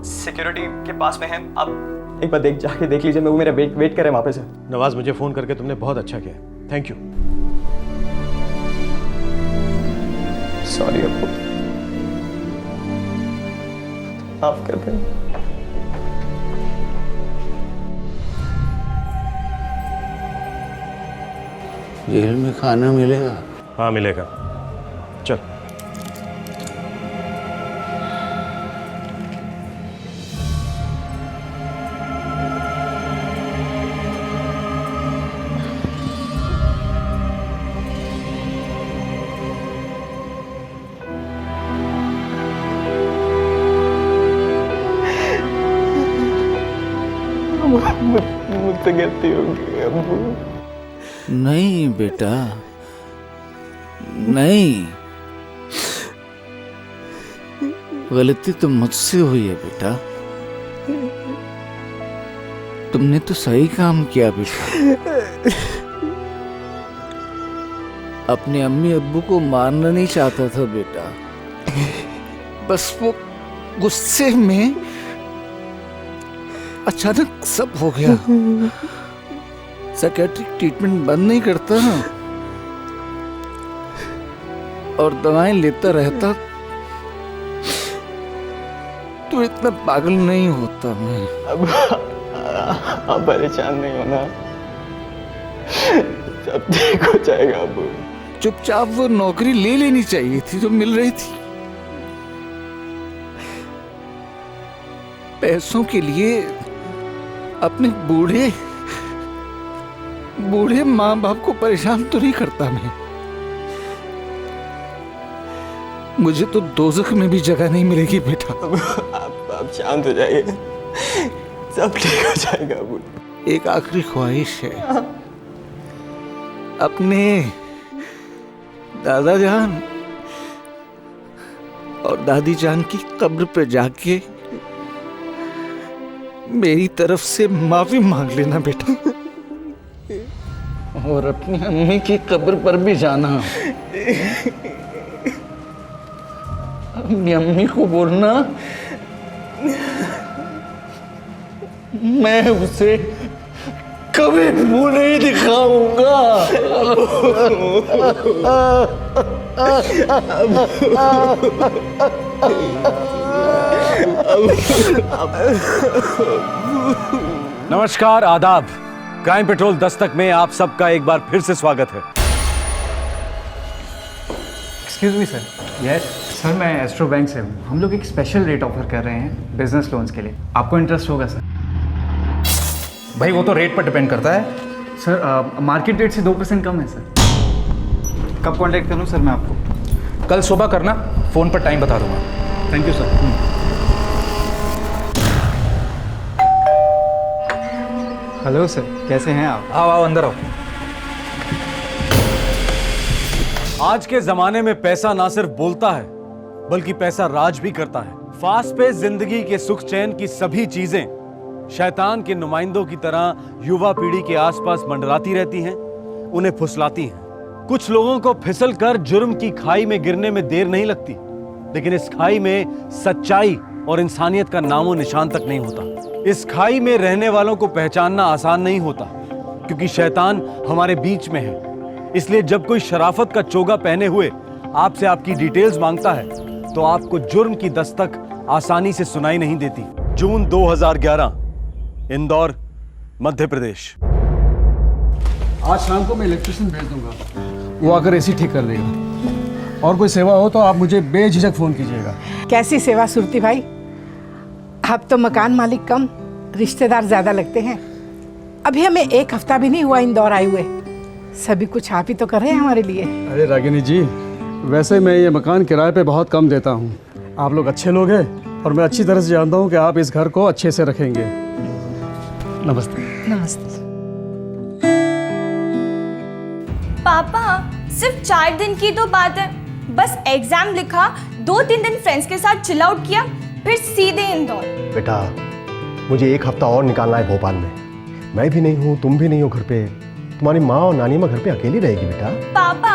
सिक्योरिटी के पास में हैं, आप एक बार जाके देख लीजिए। वो मेरा वेट कर रहे हैं वहाँ पे सर। नवाज मुझे फ़ोन करके तुमने बहुत अच्छा किया, थैंक यू। सॉरी अब्बू, माफ कर दें। जेल में खाना मिलेगा? हाँ मिलेगा, चल। मुझसे गलती होगी अब्बू। नहीं बेटा, नहीं, गलती तो मुझसे हुई है बेटा। तुमने तो सही काम किया बेटा। अपने अम्मी अब्बू को मारना नहीं चाहता था बेटा, बस वो गुस्से में अचानक सब हो गया। साइकेट्रिक ट्रीटमेंट बंद नहीं करता ना, और दवाएं लेता रहता तो इतना पागल नहीं होता मैं। अब आप परेशान नहीं होना, सब ठीक हो जाएगा अब्बू। चुपचाप वो नौकरी ले लेनी चाहिए थी जो मिल रही थी। पैसों के लिए अपने बूढ़े माँ बाप को परेशान तो नहीं करता मैं। मुझे तो दोज़ख में भी जगह नहीं मिलेगी बेटा। आप शांत हो जाइए, सब ठीक हो जाएगा अबू। एक आखिरी ख्वाहिश है, अपने दादा जान और दादी जान की कब्र पे जाके मेरी तरफ से माफी मांग लेना बेटा, और अपनी अम्मी की कब्र पर भी जाना। अपनी अम्मी को बोलना मैं उसे कभी मुंह नहीं दिखाऊंगा। नमस्कार, आदाब। क्राइम पेट्रोल दस्तक में आप सबका एक बार फिर से स्वागत है। Excuse me sir. Yes sir, मैं एस्ट्रो बैंक से हूँ। हम लोग एक स्पेशल रेट ऑफर कर रहे हैं बिजनेस लोन्स के लिए। आपको इंटरेस्ट होगा सर? भाई वो तो रेट पर डिपेंड करता है सर। मार्केट रेट से 2% कम है सर। कब कांटेक्ट करूँ सर मैं आपको? कल सुबह करना, फ़ोन पर टाइम बता दूंगा। Thank you sir. Hello sir, कैसे हैं आप? आओ आओ अंदर आओ। आज के जमाने में पैसा ना सिर्फ बोलता है बल्कि पैसा राज भी करता है। फास्ट पेस जिंदगी के सुख चैन की सभी चीजें शैतान के नुमाइंदों की तरह युवा पीढ़ी के आसपास मंडराती रहती हैं, उन्हें फुसलाती हैं। कुछ लोगों को फिसल कर जुर्म की खाई में गिरने में देर नहीं लगती, लेकिन इस खाई में सच्चाई और इंसानियत का नामो निशान तक नहीं होता। इस खाई में रहने वालों को पहचानना आसान नहीं होता, क्योंकि शैतान हमारे बीच में है। इसलिए जब कोई शराफत का चोगा पहने हुए आपसे आपकी डिटेल्स मांगता है तो आपको जुर्म की दस्तक आसानी से सुनाई नहीं देती। जून 2011, इंदौर, मध्य प्रदेश। आज शाम को मैं इलेक्ट्रिशियन भेज दूंगा, वो आकर एसी ठीक कर देगा। और कोई सेवा हो तो आप मुझे बेझिझक फ़ोन कीजिएगा। कैसी सेवा सुरती भाई? अब तो मकान मालिक कम, रिश्तेदार ज़्यादा लगते हैं। अभी हमें 1 हफ्ता भी नहीं हुआ इंदौर आए हुए, सभी कुछ आप ही तो कर रहे हैं हमारे लिए। अरे रागिनी जी, वैसे मैं ये मकान किराए पे बहुत कम देता हूँ। आप लोग अच्छे लोग हैं और मैं अच्छी तरह से जानता हूँ कि आप इस घर को अच्छे से रखेंगे। नमस्ते। नमस्ते। पापा, सिर्फ 4 दिन की तो बात है, बस एग्जाम लिखा, 2-3 दिन फ्रेंड्स के साथ चिल आउट किया, फिर सीधे इंदौर। बेटा, मुझे 1 हफ्ता और निकालना है भोपाल में। मैं भी नहीं हूँ, तुम भी नहीं हो घर पे। तुम्हारी माँ और नानी माँ घर पे अकेली रहेगी बेटा। पापा,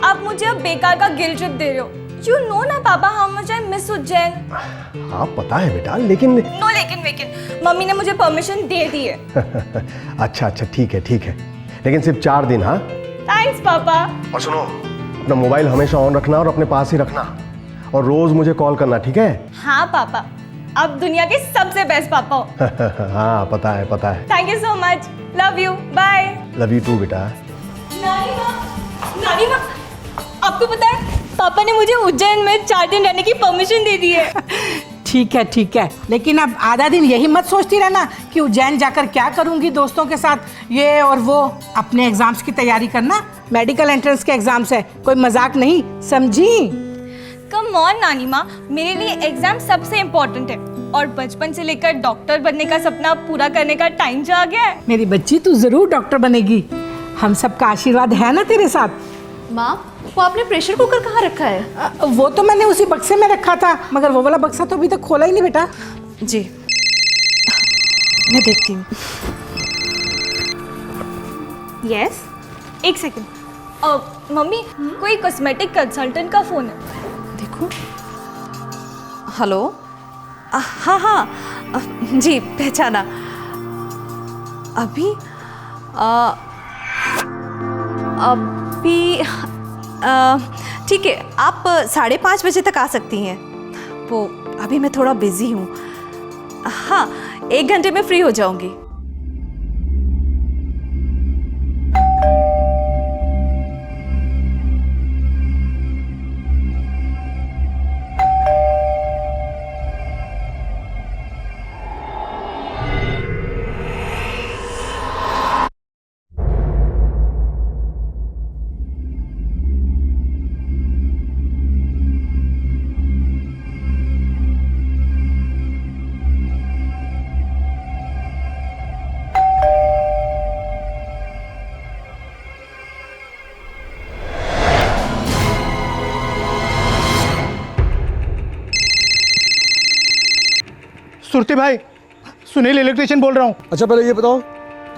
आप मुझे अब बेकार का गिल्ट ट्रिप दे रहे हो। You know ना पापा, how much I miss Ujjain. हाँ पता है बेटा, लेकिन नो लेकिन मम्मी ने मुझे परमिशन दे दी है। अच्छा ठीक है, लेकिन सिर्फ 4 दिन। हाँ थैंक्स पापा। और सुनो, अपना मोबाइल हमेशा ऑन रखना और अपने पास ही रखना, और रोज मुझे कॉल करना, ठीक है? हाँ पापा, अब दुनिया के सबसे बेस्ट पापा हो। हाँ पता है। Thank you so much, love you, bye. Love you too बेटा। नानी माँ, आपको पता है पापा ने मुझे उज्जैन में 4 दिन रहने की परमिशन दे दी है। ठीक है, लेकिन अब आधा दिन यही मत सोचती रहना कि उज्जैन जाकर क्या करूंगी दोस्तों के साथ, ये और वो। अपने एग्जाम्स की तैयारी करना, मेडिकल एंट्रेंस के एग्जाम्स है, कोई मजाक नहीं, समझी? कम ऑन नानी माँ, मेरे लिए एग्जाम सबसे इम्पोर्टेंट है, और बचपन से लेकर डॉक्टर बनने का सपना पूरा करने का टाइम जो आ गया है। मेरी बच्ची, तू जरूर डॉक्टर बनेगी, हम सबका आशीर्वाद है ना तेरे साथ। माँ, वो आपने प्रेशर कुकर कहाँ रखा है? वो तो मैंने उसी बक्से में रखा था, मगर वो वाला बक्सा तो अभी तक खोला ही नहीं बेटा। जी, मैं देखती हूँ। यस, एक सेकंड। मम्मी, कोई कॉस्मेटिक कंसल्टेंट का फोन है। देखो। हेलो। हाँ, जी पहचाना। अभी ठीक है, आप 5:30 बजे तक आ सकती हैं। वो अभी मैं थोड़ा बिजी हूँ। हाँ, 1 घंटे में फ्री हो जाऊंगी। सुरती भाई, सुनील इलेक्ट्रिशियन बोल रहा हूँ। अच्छा पहले ये बताओ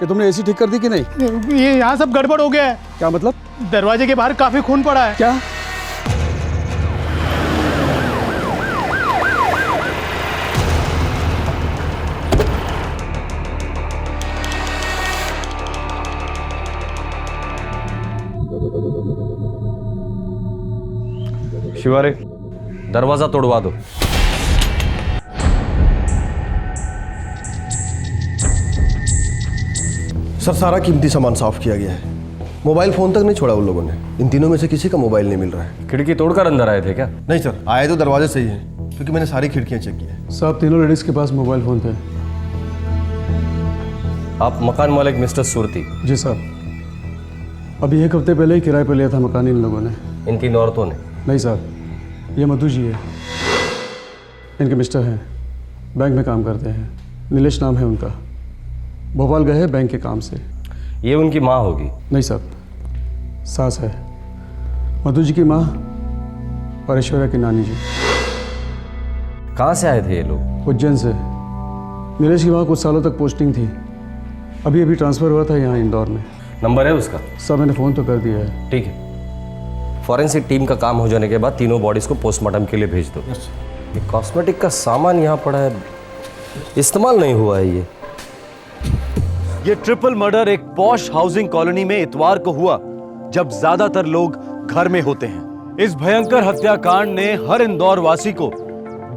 कि तुमने एसी ठीक कर दी कि नहीं? ये यहाँ सब गड़बड़ हो गया है। क्या मतलब? दरवाजे के बाहर काफी खून पड़ा है। क्या? शिवारे, दरवाजा तोड़वा दो। सर सारा कीमती सामान साफ किया गया है। मोबाइल फोन तक नहीं छोड़ा उन लोगों ने। इन तीनों में से किसी का मोबाइल नहीं मिल रहा है। खिड़की तोड़कर अंदर आए थे क्या? नहीं सर, आए तो दरवाजे से ही है, क्योंकि मैंने सारी खिड़कियां चेक की है। साहब तीनों लेडीज के पास मोबाइल फोन थे। आप मकान मालिक मिस्टर सुरती? जी साहब, अभी 1 हफ्ते पहले ही किराए पर लिया था मकान इन लोगों ने। इन 3 औरतों ने? नहीं साहब, ये मधु जी है, इनके मिस्टर हैं, बैंक में काम करते हैं, नीलेश नाम है उनका, भोपाल गए हैं बैंक के काम से। ये उनकी माँ होगी? नहीं साहब, सास है, मधु जी की माँ और ऐश्वर्या की नानी जी। कहाँ से आए थे ये लोग? उज्जैन से। नीलेश की वहाँ कुछ सालों तक पोस्टिंग थी, अभी अभी ट्रांसफ़र हुआ था यहाँ इंदौर में। नंबर है उसका? सब मैंने फ़ोन तो कर दिया है। ठीक है, फॉरेंसिक टीम का काम हो जाने के बाद तीनों बॉडीज को पोस्टमार्टम के लिए भेज दो। ये कॉस्मेटिक का सामान यहाँ पड़ा है, इस्तेमाल नहीं हुआ है। ये ट्रिपल मर्डर एक पॉश हाउसिंग कॉलोनी में इतवार को हुआ, जब ज्यादातर लोग घर में होते हैं। इस भयंकर हत्याकांड ने हर इंदौर वासी को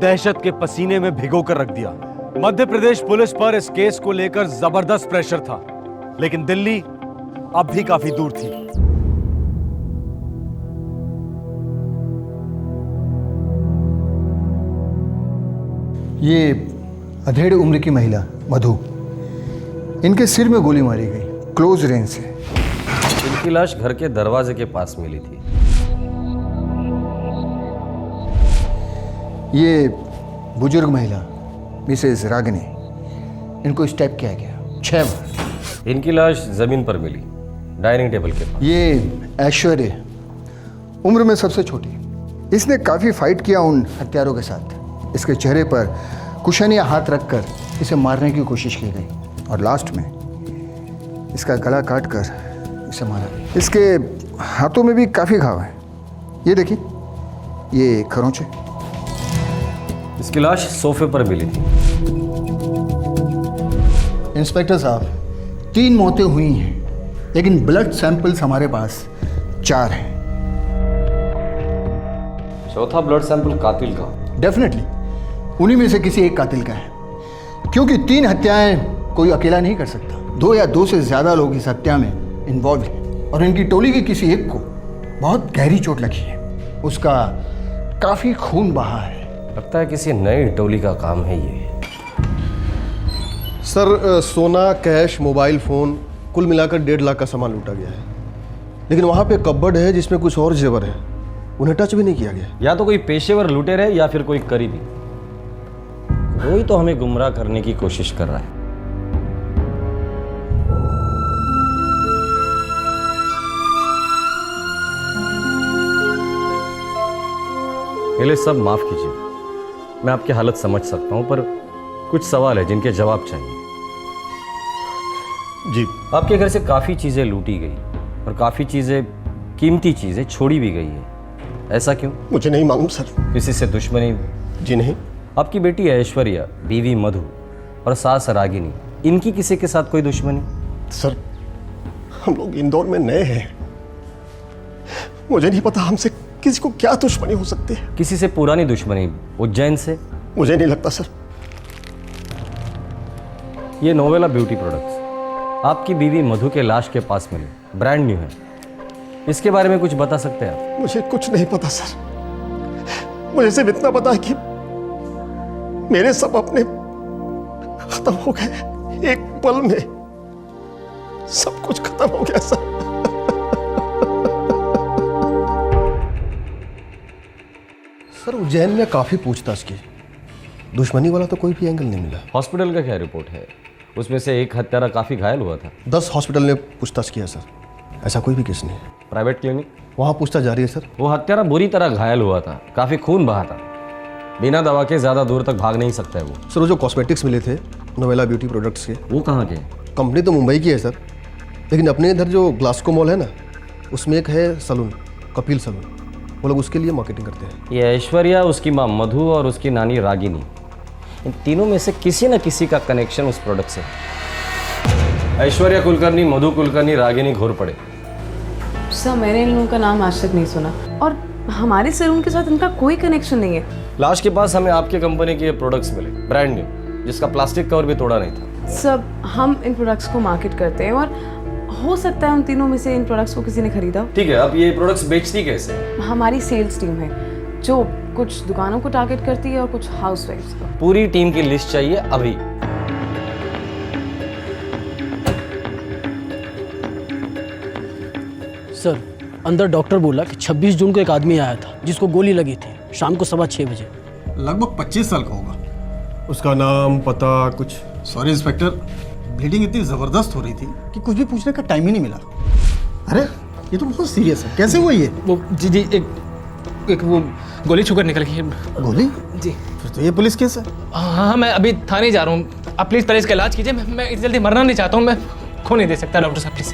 दहशत के पसीने में भिगोकर रख दिया। मध्य प्रदेश पुलिस पर इस केस को लेकर जबरदस्त प्रेशर था, लेकिन दिल्ली अब भी काफी दूर थी। ये अधेड़ उम्र की महिला मधु, इनके सिर में गोली मारी गई, क्लोज रेंज से। इनकी लाश घर के दरवाजे के पास मिली थी। ये बुजुर्ग महिला मिसेज रागिनी, इनको स्टेप किया गया 6 बार। इनकी लाश जमीन पर मिली, डाइनिंग टेबल के पास। ये ऐश्वर्या, उम्र में सबसे छोटी, इसने काफ़ी फाइट किया उन हत्यारों के साथ। इसके चेहरे पर कुशन या हाथ रखकर इसे मारने की कोशिश की गई और लास्ट में इसका गला काटकर इसे मारा गया। इसके हाथों में भी काफ़ी घाव है, ये देखिए, ये खरोंचे। इसकी लाश सोफे पर मिली थी। इंस्पेक्टर साहब, 3 मौतें हुई हैं, लेकिन ब्लड सैंपल्स हमारे पास 4 हैं। चौथा ब्लड सैंपल कातिल का? डेफिनेटली उन्हीं में से किसी एक कातिल का है, क्योंकि 3 हत्याएं कोई अकेला नहीं कर सकता। 2 या 2 से ज़्यादा लोग इस हत्या में इन्वॉल्व हैं और इनकी टोली के किसी एक को बहुत गहरी चोट लगी है। उसका काफ़ी खून बहा है। लगता है किसी नई टोली का काम है ये। सर सोना, कैश, मोबाइल फ़ोन कुल मिलाकर 1.5 लाख का सामान लूटा गया है, लेकिन वहाँ पे कपबोर्ड है जिसमें कुछ और जेवर है, उन्हें टच भी नहीं किया गया। या तो कोई पेशेवर लुटेर है या फिर कोई करीबी, कोई तो हमें गुमराह करने की कोशिश कर रहा है। पहले सब माफ कीजिए, मैं आपकी हालत समझ सकता हूं, पर कुछ सवाल है जिनके जवाब चाहिए। जी। आपके घर से काफी चीजें लूटी गई और काफी चीजें, कीमती चीजें छोड़ी भी गई है, ऐसा क्यों? मुझे नहीं मालूम सर। किसी से दुश्मनी? जी नहीं। आपकी बेटी ऐश्वर्या, बीवी मधु और सास रागिनी, इनकी किसी के साथ कोई दुश्मनी? सर हम लोग इंदौर में नए हैं, मुझे नहीं पता हमसे किसी को क्या दुश्मनी हो सकती है। किसी से पुरानी दुश्मनी उज्जैन से? मुझे नहीं लगता सर। ये नोवेला ब्यूटी प्रोडक्ट्स आपकी बीवी मधु के लाश के पास मिले, ब्रांड न्यू है, इसके बारे में कुछ बता सकते हैं आप? मुझे कुछ नहीं पता सर, मुझे सिर्फ इतना पता है कि मेरे सब अपने खत्म हो गए, एक पल में सब कुछ खत्म हो गया सर। सर उज्जैन में काफी पूछताछ की, दुश्मनी वाला तो कोई भी एंगल नहीं मिला। हॉस्पिटल का क्या रिपोर्ट है? उसमें से एक हत्यारा काफी घायल हुआ था। 10 हॉस्पिटल ने पूछताछ किया सर, ऐसा कोई भी केस नहीं है। Private clinic? वहाँ पूछताछ जारी है सर। वो हत्यारा बुरी तरह घायल हुआ था, काफी खून बहा था, बिना दवा के ज़्यादा दूर तक भाग नहीं सकता है वो। सर वो जो कॉस्मेटिक्स मिले थे नोवेला ब्यूटी प्रोडक्ट्स के, वो कहाँ के? कंपनी तो मुंबई की है सर, लेकिन अपने इधर जो ग्लास्को मॉल है ना, उसमें एक है सलून, कपिल सलून, वो लोग उसके लिए मार्केटिंग करते हैं। ये ऐश्वर्या, उसकी माँ मधु और उसकी नानी रागिनी, इन तीनों में से किसी न किसी का कनेक्शन उस प्रोडक्ट से। ऐश्वर्या कुलकर्णी, मधु कुलकर्णी, रागिनी घोरपड़े। सर मैंने इन लोगों का नाम आज तक नहीं सुना और हमारे सैलून के साथ इनका कोई कनेक्शन नहीं है। लाश के पास हमें आपके कंपनी के प्रोडक्ट्स मिले, ब्रांड न्यू, जिसका प्लास्टिक कवर भी तोड़ा नहीं था। सर हम इन प्रोडक्ट्स को मार्केट करते हैं और हो सकता है उन तीनों में से इन प्रोडक्ट्स को किसी ने खरीदा हो। ठीक है, अब ये प्रोडक्ट्स बेचती कैसे? हमारी सेल्स टीम है जो कुछ दुकानों को टारगेट करती है और कुछ हाउसवाइफ्स को। पूरी टीम की लिस्ट चाहिए अभी। सर अंदर डॉक्टर बोला कि 26 जून को एक आदमी आया था जिसको गोली लगी थी, शाम को 6:15 बजे। लगभग 25 साल का होगा। उसका नाम, पता कुछ? सॉरी इंस्पेक्टर, ब्लीडिंग इतनी ज़बरदस्त हो रही थी कि कुछ भी पूछने का टाइम ही नहीं मिला। अरे ये तो बहुत सीरियस है, कैसे हुआ ये? वो जी एक वो गोली छूकर निकल गई। गोली? जी। फिर तो ये पुलिस केस है। हाँ मैं अभी थाने जा रहा हूँ, आप प्लीज़ पहले इसका इलाज कीजिए। मैं इतनी जल्दी मरना नहीं चाहता हूँ, मैं खो नहीं दे सकता डॉक्टर साहब, प्लीज़।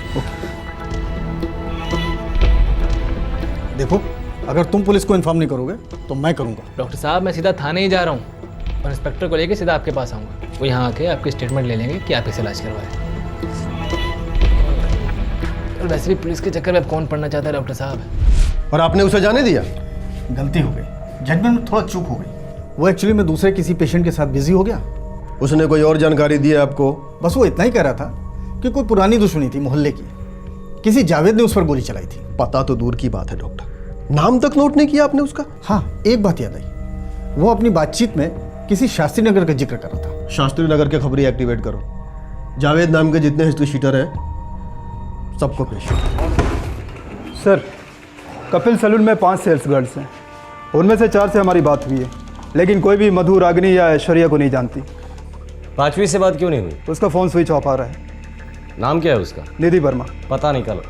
देखो अगर तुम पुलिस को इन्फॉर्म नहीं करोगे तो मैं करूँगा। डॉक्टर साहब मैं सीधा थाने ही जा रहा हूँ और इंस्पेक्टर को लेके सीधा आपके पास आऊँगा। वो यहाँ आके आपकी स्टेटमेंट ले लेंगे कि आप इसे इलाज करवाएं। और वैसे भी पुलिस के चक्कर में अब कौन पढ़ना चाहता है डॉक्टर साहब। और आपने उसे जाने दिया? गलती हो गई, जजमेंट में थोड़ा चूक हो गई। वो एक्चुअली में दूसरे किसी पेशेंट के साथ बिजी हो गया। उसने कोई और जानकारी दी है आपको? बस वो इतना ही कह रहा था कि कोई पुरानी दुश्मनी थी मोहल्ले की, किसी जावेद ने उस पर गोली चलाई थी। पता तो दूर की बात है डॉक्टर, नाम तक नोट नहीं किया आपने उसका? हाँ एक बात याद आई, वो अपनी बातचीत में किसी शास्त्री नगर का जिक्र कर रहा था। शास्त्री नगर के खबरी एक्टिवेट करो, जावेद नाम के जितने हिस्ट्री शीटर हैं सबको पेश। सर कपिल सैलून में 5 सेल्स गर्ल्स हैं, उनमें से 4 से हमारी बात हुई है, लेकिन कोई भी मधु, रागिनी या ऐश्वर्या को नहीं जानती। 5वीं से बात क्यों नहीं हुई? उसका फ़ोन स्विच ऑफ आ रहा है। नाम क्या है उसका? निधि वर्मा। पता निकालो,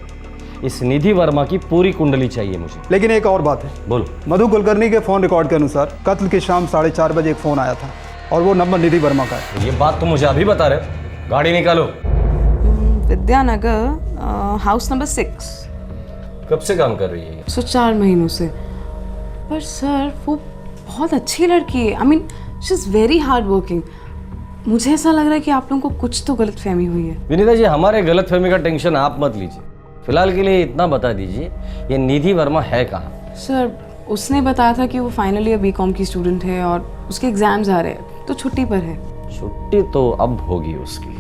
इस निधि वर्मा की पूरी कुंडली चाहिए मुझे। लेकिन एक और बात है। बोलो। मधु कुलकर्णी के फ़ोन रिकॉर्ड के अनुसार कत्ल की शाम 4:30 बजे एक फ़ोन आया था और वो नंबर निधि वर्मा का है। ये बात तो मुझे अभी बता रहे, गाड़ी निकालो। Vidyanagar house number 6। कब से काम कर रही है? 4 महीनों से। पर सर वो बहुत अच्छी लड़की है, I mean she is very hard working. मुझे ऐसा लग रहा है कि आप लोगों को कुछ तो गलतफहमी हुई है। विनीता जी हमारे गलतफहमी का टेंशन आप मत लीजिए, फिलहाल के लिए इतना बता दीजिए ये निधि वर्मा है कहाँ? सर उसने बताया था कि वो फाइनल ईयर बीकॉम की स्टूडेंट है और उसके एग्जाम्स आ रहे हैं तो छुट्टी पर है। छुट्टी तो अब होगी उसकी,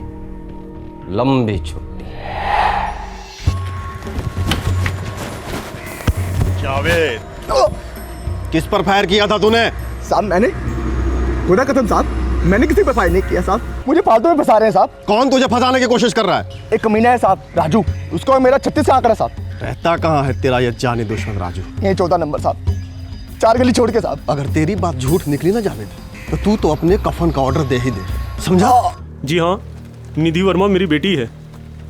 लंबी छुट्टी। जावेद, किस पर फायर किया था तूने? साहब मैंने खुदा कसम साहब, मैंने किसी पर फायर नहीं किया साहब, मुझे फालतू में फंसा रहे हैं साहब। कौन तुझे फंसाने की कोशिश कर रहा है? एक कमीना है साहब, राजू, उसको मेरा 36 से आंकड़ा है साहब। रहता कहाँ है तेरा ये जानी दुश्मन राजू? ये 14 नंबर साहब, 4 गली छोड़ के साहब। अगर तेरी बात झूठ निकली ना जावेद, तो तू तो अपने कफन का ऑर्डर दे ही दे, समझा? जी हाँ, निधि वर्मा मेरी बेटी है।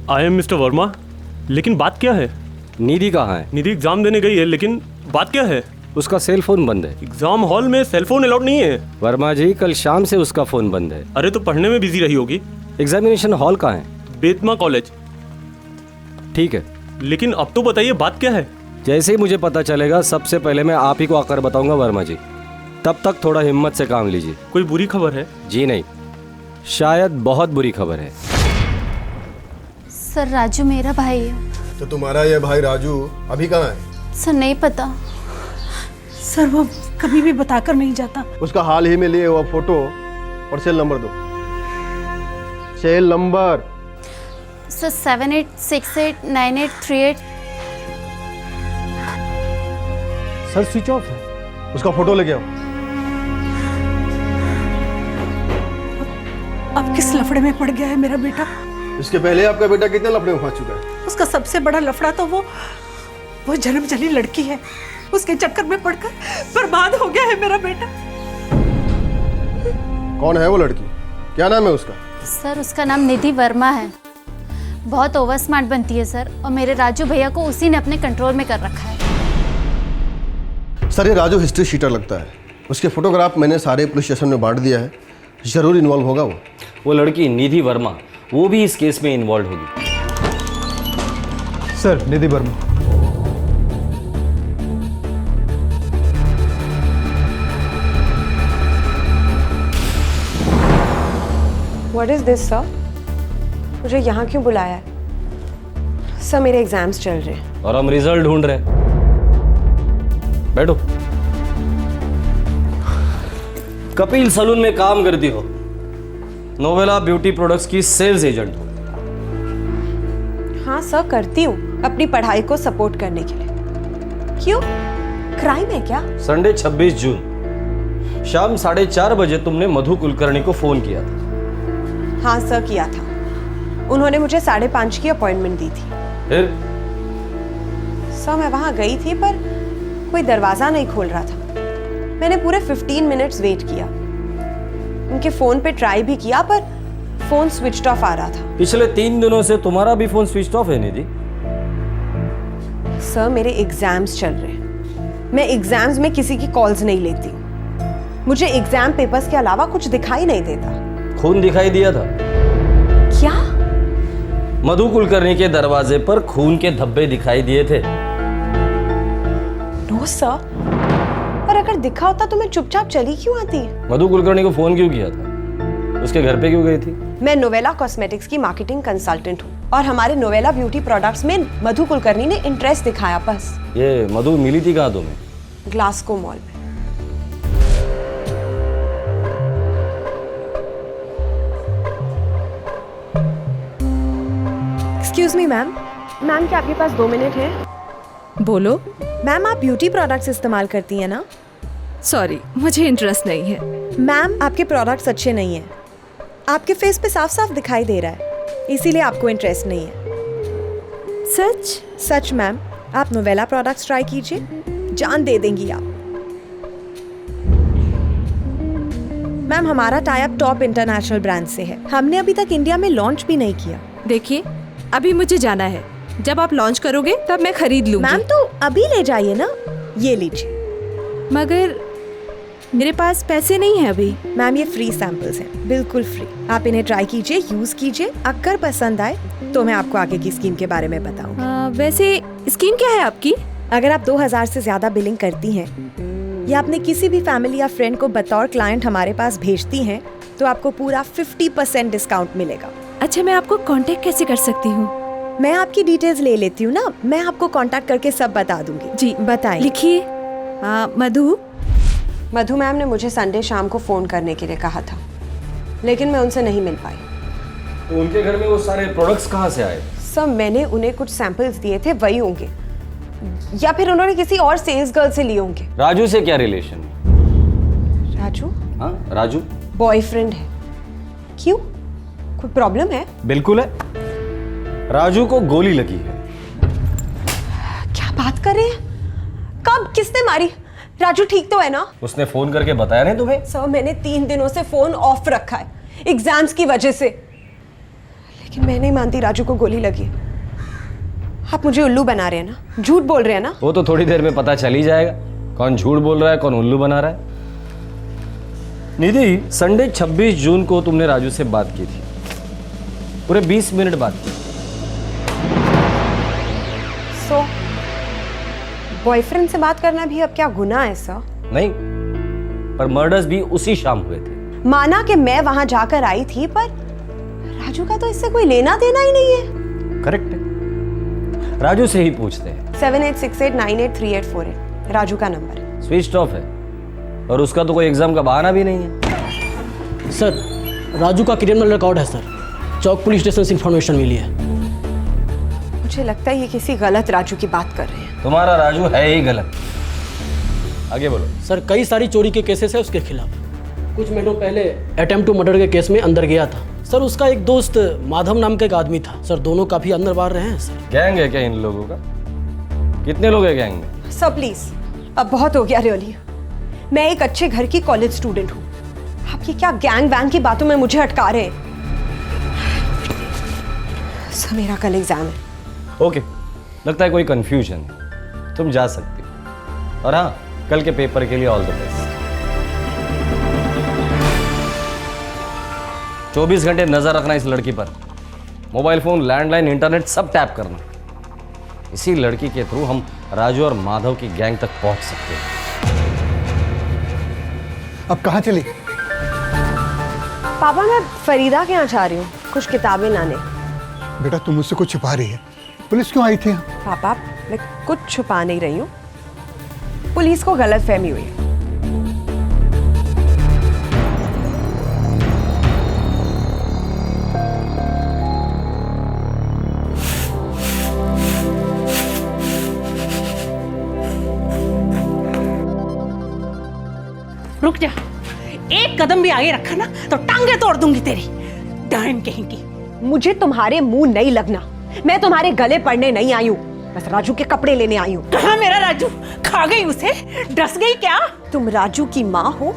I am mister Verma. लेकिन बात क्या है? निधि कहाँ है? निधि एग्जाम देने गई है, लेकिन बात क्या है? उसका सेल फोन बंद है। एग्जाम हॉल में सेल फोन अलाउड नहीं है। वर्मा जी कल शाम से उसका फोन बंद है। अरे तो पढ़ने में बिजी रही होगी। एग्जामिनेशन हॉल कहाँ है? बेतमा कॉलेज। ठीक है, लेकिन अब तो बताइए बात क्या है? जैसे ही मुझे पता चलेगा सबसे पहले मैं आप ही को आकर बताऊंगा वर्मा जी, तब तक थोड़ा हिम्मत से काम लीजिए। कोई बुरी खबर है? जी नहीं, शायद बहुत बुरी खबर है। सर राजू मेरा भाई है। तो तुम्हारा ये भाई राजू अभी कहाँ है? सर नहीं पता। सर वो कभी भी बताकर नहीं जाता। उसका हाल ही में लिए हुआ फोटो और सेल नंबर दो। Cell number? Sir 78689838। Sir switch off है। उसका फोटो लेके आओ। अब किस लफड़े में पड़ गया है मेरा बेटा? इसके पहले आपका बेटा कितने लफड़े में फंस चुका है? उसका सबसे बड़ा लफड़ा तो वो जन्म जली लड़की है, उसके चक्कर में पड़कर बर्बाद हो गया है मेरा बेटा। कौन है वो लड़की? क्या नाम है उसका? सर उसका नाम निधि वर्मा है। बहुत ओवर स्मार्ट बनती है सर, और मेरे राजू भैया को उसी ने अपने कंट्रोल में कर रखा है। सर ये राजू हिस्ट्री शीटर लगता है, उसके फोटोग्राफ मैंने सारे पुलिस स्टेशन में बांट दिया है, जरूर इन्वॉल्व होगा वो लड़की निधि वर्मा, वो भी इस केस में इन्वॉल्व होगी। Sir, Nidhi Verma. What is this, sir? मुझे यहाँ क्यों बुलाया है? सर, मेरे एग्जाम्स चल रहे हैं। और हम रिजल्ट ढूंढ रहे हैं। बैठो। कपिल सलून में काम करती हो, नोवेला ब्यूटी प्रोडक्ट्स की सेल्स एजेंट हो। हाँ सर, करती हूँ अपनी पढ़ाई को सपोर्ट करने के लिए। क्यों? क्राइम है क्या? संडे 26 जून शाम 4:30 बजे तुमने मधु कुलकर्णी को फोन किया था। हाँ सर, किया था। उन्होंने मुझे 5:30 की अपॉइंटमेंट दी थी। फिर? सर, मैं वहां गई थी पर कोई दरवाजा नहीं खोल रहा था। मैंने पूरे 15 मिनट्स वेट किया। उनके फोन पे ट्राई भी किया पर फोन स्विच्ड ऑफ आ रहा था। पिछले 3 दिनों से तुम्हारा भी फोन स्विच ऑफ है निधि। सर, मेरे एग्जाम्स चल रहे हैं। मैं एग्जाम्स में किसी की कॉल्स नहीं लेती। मुझे एग्जाम पेपर्स के अलावा कुछ दिखाई नहीं देता। खून दिखाई दिया था? क्या? मधु कुलकर्णी के दरवाजे पर खून के धब्बे दिखाई दिए थे। नो सर, पर अगर दिखा होता तो मैं चुपचाप चली क्यों आती? मधु कुलकर्णी को फोन क्यों किया था? उसके घर पे क्यों गई थी? मैं नोवेला कॉस्मेटिक्स की मार्केटिंग कंसल्टेंट हूँ और हमारे नोवेला ब्यूटी प्रोडक्ट्स में मधु कुलकर्णी ने इंटरेस्ट दिखाया। बस। ये मधु मिली थी कहाँ तुम्हें? ग्लासको मॉल में। Excuse me ma'am. मैम, क्या आपके पास 2 मिनट है? बोलो। मैम, आप ब्यूटी प्रोडक्ट्स इस्तेमाल करती हैं ना? सॉरी, मुझे इंटरेस्ट नहीं है। मैम, आपके प्रोडक्ट्स अच्छे नहीं हैं। आपके फेस पे साफ साफ दिखाई दे रहा है, इसीलिए आपको इंटरेस्ट नहीं है। सच? सच मैम। आप नोवेला प्रोडक्ट्स ट्राई कीजिए, जान दे देंगी आप। मैम, हमारा tie up top international brand से है। हमने अभी तक इंडिया में लॉन्च भी नहीं किया। देखिए, अभी मुझे जाना है। जब आप लॉन्च करोगे तब मैं खरीद लूंगी। मैम, तो अभी ले जाइए ना। ये लीजिए। मगर मेरे पास पैसे नहीं है अभी। मैम, ये फ्री सैंपल्स हैं, बिल्कुल फ्री। आप इन्हें ट्राई कीजिए, यूज कीजिए। अगर पसंद आए तो मैं आपको आगे की स्कीम के बारे में बताऊंगी। वैसे स्कीम क्या है आपकी? अगर आप 2000 से ज्यादा बिलिंग करती हैं या अपने किसी भी फैमिली या फ्रेंड को बतौर क्लाइंट हमारे पास भेजती हैं तो आपको पूरा 50% डिस्काउंट मिलेगा। अच्छा, मैं आपको कांटेक्ट कैसे कर सकती हूँ? मैं आपकी डिटेल्स ले लेती हूँ ना, मैं आपको कांटेक्ट करके सब बता दूंगी। जी बताइए। लिखिए। मधु मैम ने मुझे संडे शाम को फोन करने के लिए कहा था, लेकिन मैं उनसे नहीं मिल पाई। तो उनके घर में वो सारे प्रोडक्ट्स कहाँ से आए? सब मैंने उन्हें कुछ सैंपल्स दिए थे, वही होंगे, या फिर उन्होंने किसी और सेल्स गर्ल से लिए होंगे। राजू से क्या रिलेशन? राजू? हाँ, राजू बॉयफ्रेंड है। क्यों, कोई प्रॉब्लम है? बिल्कुल है। राजू को गोली लगी है। क्या बात कर रहे हैं? कब, किसने मारी? राजू ठीक तो है ना? उसने फोन करके बताया नहीं तुम्हें? सर, मैंने 3 दिनों से फोन ऑफ रखा है एग्जाम्स की वजह से, लेकिन मैं नहीं मानती राजू को गोली लगी। आप मुझे उल्लू बना रहे हैं ना, झूठ बोल रहे हैं ना? वो तो थोड़ी देर में पता चल ही जाएगा कौन झूठ बोल रहा है, कौन उल्लू बना रहा है। निधि, संडे 26 जून को तुमने राजू से बात की थी, पूरे 20 मिनट बात की। सो बॉयफ्रेंड से बात करना भी अब क्या गुनाह है सर? नहीं, पर मर्डर्स भी उसी शाम हुए थे। माना कि मैं वहां जाकर आई थी, पर राजू का तो इससे कोई लेना देना ही नहीं है। करेक्ट है, राजू से ही पूछते हैं। 7868983848 राजू का नंबर है। स्विच ऑफ है और उसका तो कोई एग्जाम का बहाना भी नहीं है। सर, राजू का क्रिमिनल रिकॉर्ड है सर, चौक पुलिस स्टेशन से इंफॉर्मेशन मिली है। मुझे लगता है ये किसी गलत राजू की बात कर रहे हैं। तुम्हारा राजू है ही गलत। आगे बोलो। सर, कई सारी चोरी के केसेस है उसके खिलाफ। कुछ महीनों पहले अटेम्प्ट टू मर्डर के केस में अंदर गया था सर। उसका एक दोस्त माधव नाम का एक आदमी था सर, दोनों काफी अंदर बाहर रहे हैं सर। गैंग है क्या इन लोगों का? कितने लोग हैं गैंग में? सर प्लीज, अब बहुत हो गया रियली। मैं एक अच्छे घर की कॉलेज स्टूडेंट हूँ, आप ये क्या गैंग वैंग की बातों में मुझे अटका रहे हैं? सर, मेरा कल एग्जाम है। ओके, लगता है कोई कंफ्यूजन है, तुम जा सकती हो। और हाँ, कल के पेपर के लिए ऑल द बेस्ट। 24 घंटे नजर रखना इस लड़की पर। मोबाइल फोन, लैंडलाइन, इंटरनेट सब टैप करना। इसी लड़की के थ्रू हम राजू और माधव की गैंग तक पहुंच सकते हैं। अब कहाँ चली? पापा मैं फरीदा के यहाँ जा रही हूँ कुछ किताबें लाने। बेटा तुम मुझसे कुछ छुपा रही है। पुलिस क्यों आई थी यहाँ? पापा मैं कुछ छुपा नहीं रही हूँ, पुलिस को गलतफहमी हुई। रुक जा, एक कदम भी आगे रखा ना तो टांगे तोड़ दूंगी तेरी, डायन कहेंगी। मुझे तुम्हारे मुंह नहीं लगना, मैं तुम्हारे गले पड़ने नहीं आई हूँ, बस राजू के कपड़े लेने आई हूँ। कहाँ मेरा राजू? खा गई उसे? डस गई क्या? तुम राजू की माँ हो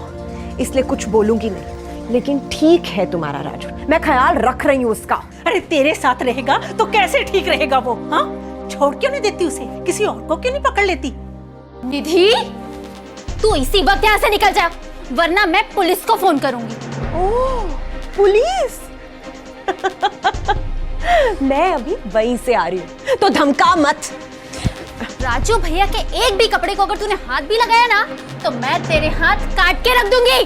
इसलिए कुछ बोलूंगी नहीं, लेकिन ठीक है तुम्हारा राजू, मैं ख्याल रख रही हूँ उसका। अरे तेरे साथ रहेगा तो कैसे ठीक रहेगा वो? हाँ, छोड़ क्यों नहीं देती उसे? किसी और को क्यों नहीं पकड़ लेती? निधि, तू इसी वक्त यहाँ से निकल जा, वरना मैं पुलिस को फोन करूंगी। ओह, पुलिस? मैं अभी वहीं से आ रही हूँ, तो धमका मत। राजू भैया के एक भी कपड़े को अगर तूने हाथ भी लगाया ना तो मैं तेरे हाथ काट के रख दूंगी।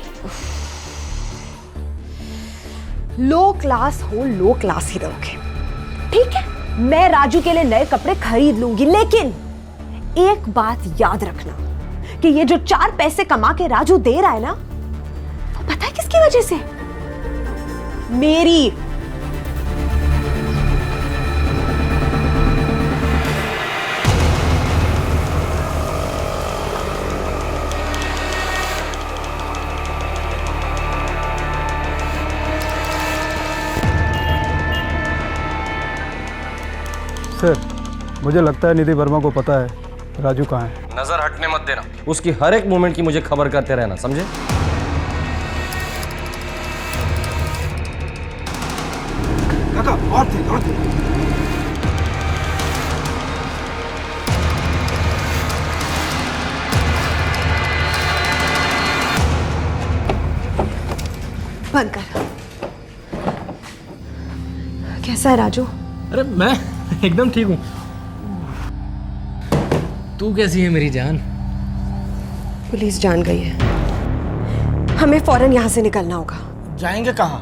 लो क्लास हो, लो क्लास ही रहोगे, ठीक है? मैं राजू के लिए नए कपड़े खरीद लूंगी, लेकिन एक बात याद रखना कि ये जो 4 पैसे कमा के राजू दे रहा है ना, वो पता है किसकी वजह से? मेरी। सर, मुझे लगता है निधि वर्मा को पता है राजू कहाँ है। नजर हटने मत देना, उसकी हर एक मूवमेंट की मुझे खबर करते रहना, समझे? काका और थे। बंद कर। कैसा है राजू? अरे मैं एकदम ठीक हूँ। तू कैसी है मेरी जान? पुलिस जान गई है, हमें फौरन यहाँ से निकलना होगा। जाएंगे कहाँ?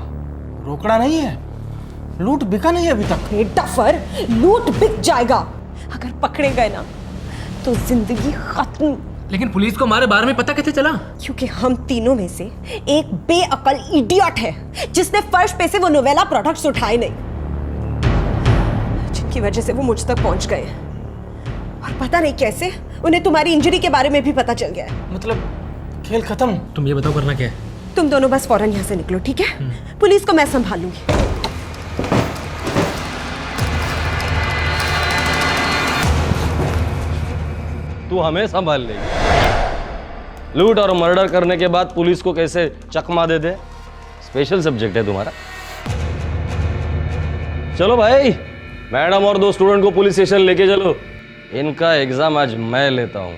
रोकना नहीं है, लूट बिका नहीं है अभी तक। डफर, लूट बिक जाएगा। अगर पकड़े गए ना तो जिंदगी खत्म। लेकिन पुलिस को हमारे बारे में पता कैसे चला? क्योंकि हम तीनों में से एक बेअकल इडियट है जिसने फर्श पे से वो नोवेला प्रोडक्ट्स उठाए नहीं, जिनकी वजह से वो मुझ तक पहुंच गए। और पता नहीं कैसे उन्हें तुम्हारी इंजरी के बारे में भी पता चल गया है। मतलब खेल खत्म? तुम ये बताओ करना क्या है? तुम दोनों बस फौरन यहाँ से निकलो, ठीक है? पुलिस को मैं संभाल लूंगी। तू हमें संभाल लेगी। लूट और मर्डर करने के बाद पुलिस को कैसे चकमा दे दे, स्पेशल सब्जेक्ट है तुम्हारा। चलो भाई, मैडम और 2 स्टूडेंट को पुलिस स्टेशन लेके चलो, इनका एग्जाम आज मैं लेता हूं।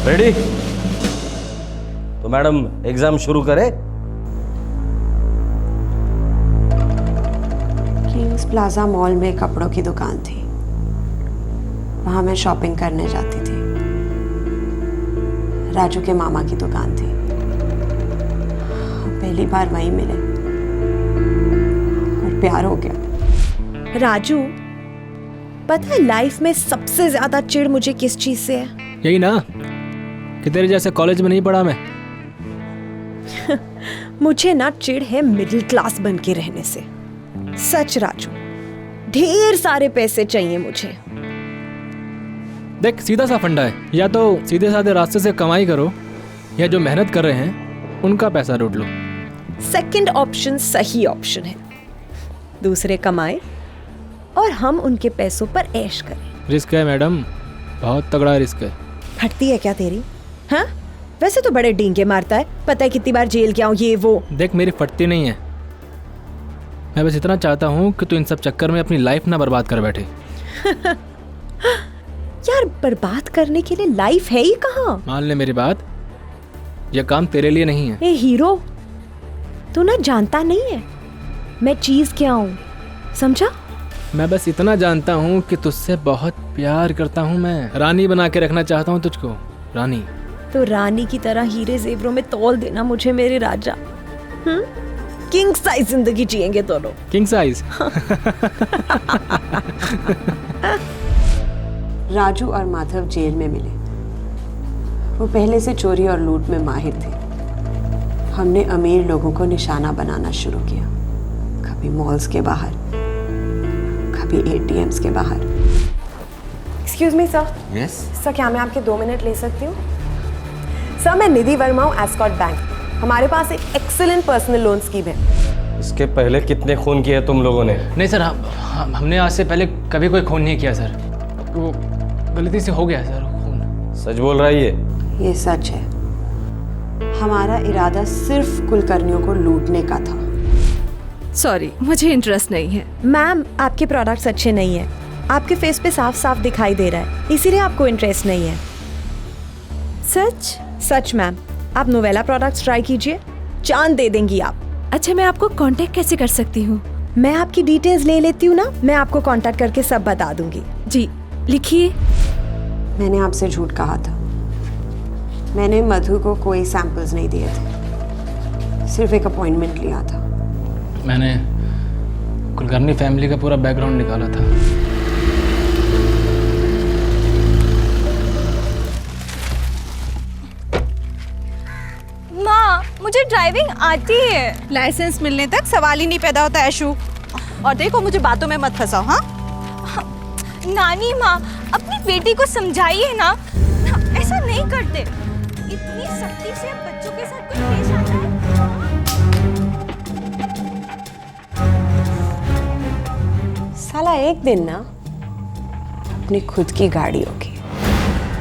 रेडी? तो मैडम एग्जाम शुरू करें। किंग्स प्लाजा मॉल में कपड़ों की दुकान थी, वहां मैं शॉपिंग करने जाती थी। राजू के मामा की दुकान थी, पहली बार वहीं मिले और प्यार हो गया। राजू, पता है लाइफ में सबसे ज्यादा चिढ़ मुझे किस चीज से है? यही ना कि तेरे जैसे कॉलेज में नहीं पढ़ा मैं। मुझे ना चिढ़ है मिडिल क्लास बन के रहने से। सच राजू, ढेर सारे पैसे चाहिए मुझे। देख, सीधा सा फंडा है, या तो सीधे साधे रास्ते से कमाई करो, या जो मेहनत कर रहे हैं उनका पैसा लूट लो। सेकंड ऑप्शन सही ऑप्शन है। दूसरे कमाए और हम उनके पैसों पर ऐश करें। रिस्क है मैडम, बहुत तगड़ा रिस्क है। फटती है क्या तेरी? हाँ, वैसे तो बड़े डींगे मारता है, पता है कितनी बार जेल गया हूँ, ये वो। देख, मेरी फटती नहीं है, मैं बस इतना चाहता हूँ कि तू इन सब चक्कर में अपनी लाइफ ना बर्बाद कर बैठे। यार बर्बाद करने के लिए लाइफ है ही कहाँ। मान ले मेरी बात, यह काम तेरे लिए नहीं है। ए हीरो, तू ना जानता नहीं है मैं चीज क्या हूँ, समझा? मैं बस इतना जानता हूँ कि तुझसे बहुत प्यार करता हूँ। मैं रानी बना के रखना चाहता हूँ तुझको, रानी। तो रानी की तरह हीरे जेवरों में तौल देना मुझे मेरे राजा। किंग साइज जिंदगी जिएंगे दोनों। King size. राजू और माधव जेल में मिले। वो पहले से चोरी और लूट में माहिर थे। हमने अमीर लोगों को निशाना बनाना शुरू किया, कभी मॉल्स के बाहर, कभी एटीएम्स के बाहर। Excuse me sir. Yes sir, क्या मैं आपके 2 मिनट ले सकती हूँ? सर, मैं निधि वर्मा हूँ, एस्कॉर्ट बैंक। हमारे पास एक एक्सीलेंट पर्सनल लोन स्कीम है। इसके पहले कितने खून किए तुम लोगों ने? नहीं सर, हमने आज से पहले कभी कोई खून नहीं किया सर। वो गलती से हो गया सर खून। सच बोल रहा है ये सच है। हमारा इरादा सिर्फ कुलकर्णियों को लूटने का था। सॉरी, मुझे इंटरेस्ट नहीं है। मैम, आपके प्रोडक्ट्स अच्छे नहीं हैं। आपके फेस पे साफ साफ दिखाई दे रहा है, इसीलिए आपको इंटरेस्ट नहीं है। सच? सच मैम। आप नोवेला प्रोडक्ट्स ट्राई कीजिए, जान दे देंगी आप। अच्छा, मैं आपको कांटेक्ट कैसे कर सकती हूँ? मैं आपकी डिटेल्स ले लेती हूँ ना, मैं आपको कांटेक्ट करके सब बता दूंगी। जी लिखिए। मैंने आपसे झूठ कहा था। मैंने मधु को कोई सैंपल्स नहीं दिए थे, सिर्फ एक अपॉइंटमेंट लिया था। मैंने कुलकर्णी फैमिली का पूरा बैकग्राउंड निकाला था। माँ, मुझे ड्राइविंग आती है। लाइसेंस मिलने तक सवाल ही नहीं पैदा होता ऐशु। और देखो, मुझे बातों में मत फंसाओ। हाँ नानी माँ, अपनी बेटी को समझाइए ना, ऐसा नहीं करते। इतनी सख्ती से बच्चों के साथ कोई पेश आता है? साला एक दिन ना अपनी खुद की गाड़ी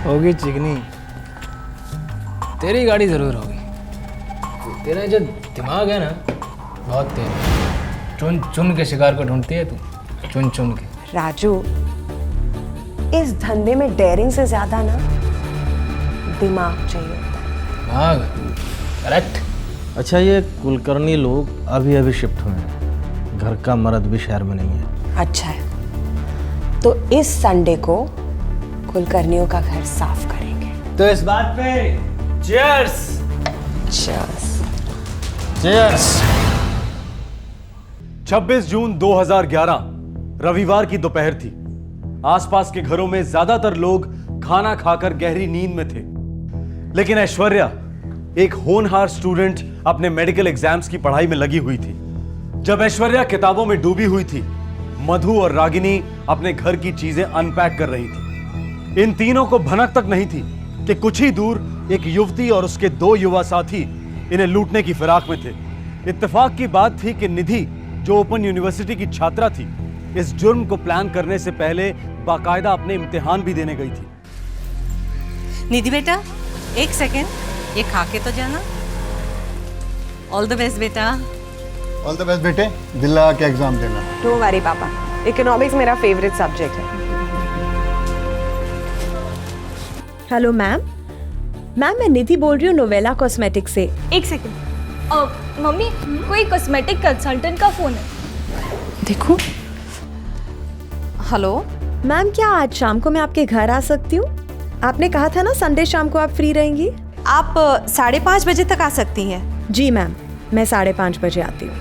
होगी चिकनी। तेरी गाड़ी जरूर होगी। तेरा जो दिमाग है ना, बहुत तेज। चुन चुन के शिकार को ढूंढती है तू, चुन चुन के। राजू, इस धंधे में डेयरिंग से ज्यादा ना दिमाग चाहिए होता है। करेक्ट। अच्छा, ये कुलकर्णी लोग अभी अभी शिफ्ट हुए हैं, घर का मर्द भी शहर में नहीं है। अच्छा है, तो इस संडे को कुलकर्णियों का घर साफ करेंगे। तो इस बात पे चीयर्स। चीयर्स। चीयर्स। 26 जून 2011 रविवार की दोपहर थी। आसपास के घरों में ज्यादातर लोग खाना खाकर गहरी नींद में थे, लेकिन ऐश्वर्या, एक होनहार स्टूडेंट, अपने मेडिकल एग्जाम्स की पढ़ाई में लगी हुई थी। जब ऐश्वर्या किताबों में डूबी हुई थी, मधु और रागिनी अपने घर की चीजें अनपैक कर रही थी। इन तीनों को भनक तक नहीं थी कि कुछ ही दूर एक युवती और उसके 2 युवा साथी इन्हें लूटने की फिराक में थे। इत्तेफाक की बात थी कि निधि, जो ओपन यूनिवर्सिटी की छात्रा थी, इस जुर्म को प्लान करने से पहले बाकायदा अपने इम्तिहान भी देने गई थी। निधि बेटा, एक सेकेंड, ये खा के तो जाना। ऑल द बेस्ट बेटा। ऑल द बेस्ट बेटे, दिल लगा के एग्जाम देना। डोंट वरी पापा, इकोनॉमिक्स मेरा फेवरेट सब्जेक्ट है। हेलो मैम, मैं निधि बोल रही हूँ नोवेला कॉस्मेटिक्स से। एक सेकंड। मम्मी, कोई कॉस्मेटिक कंसल्टेंट का फोन है। देखो। हेलो मैम, क्या आज शाम को मैं आपके घर आ सकती हूँ? आपने कहा था ना संडे शाम को आप फ्री रहेंगी। आप 5:30 बजे तक आ सकती हैं। जी मैम, मैं 5:30 बजे आती हूँ।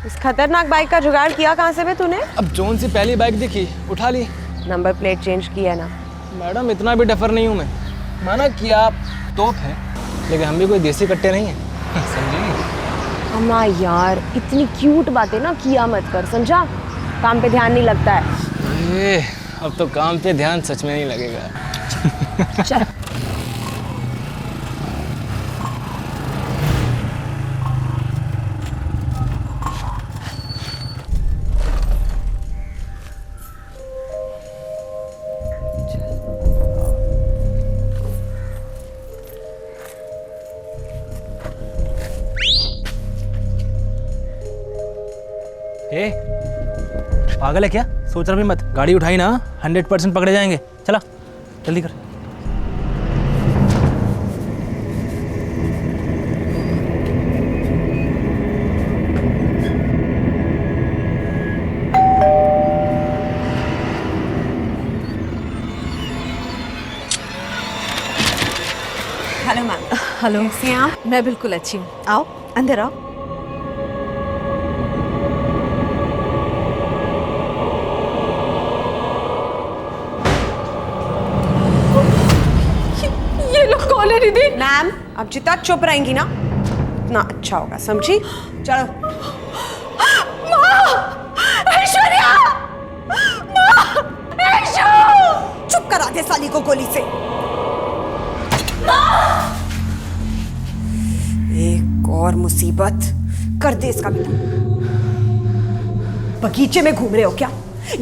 इस खतरनाक बाइक का जुगाड़ किया कहाँ से बे तूने? अब जोन सी पहली बाइक दिखी, उठा ली। नंबर प्लेट चेंज किया ना? मैडम, इतना भी डफर नहीं हूँ मैं। माना कि आप तोप हैं, लेकिन हम भी कोई देसी कट्टे नहीं हैं। समझी? अम्मा यार, इतनी क्यूट बातें ना किया मत कर, समझा? काम पे ध्यान नहीं लगता है। अब तो काम पे ध्यान सच में नहीं लगेगा। चल। ए, पागल है क्या? सोच रहा भी मत, गाड़ी उठाई ना 100% पकड़े जाएंगे। चला जल्दी कर। Hello ma'am. हेलो, कैसे हैं आप? मैं बिल्कुल अच्छी हूँ। आओ अंदर आओ। ये लोग कौन है दीदी? मैम अब जितना चुप रहेंगी ना उतना अच्छा होगा, समझी? चलो। ऐश्वर्या! चुप करा दे साली को गोली से। एक और मुसीबत कर दे इसका बेटा। बगीचे में घूम रहे हो क्या?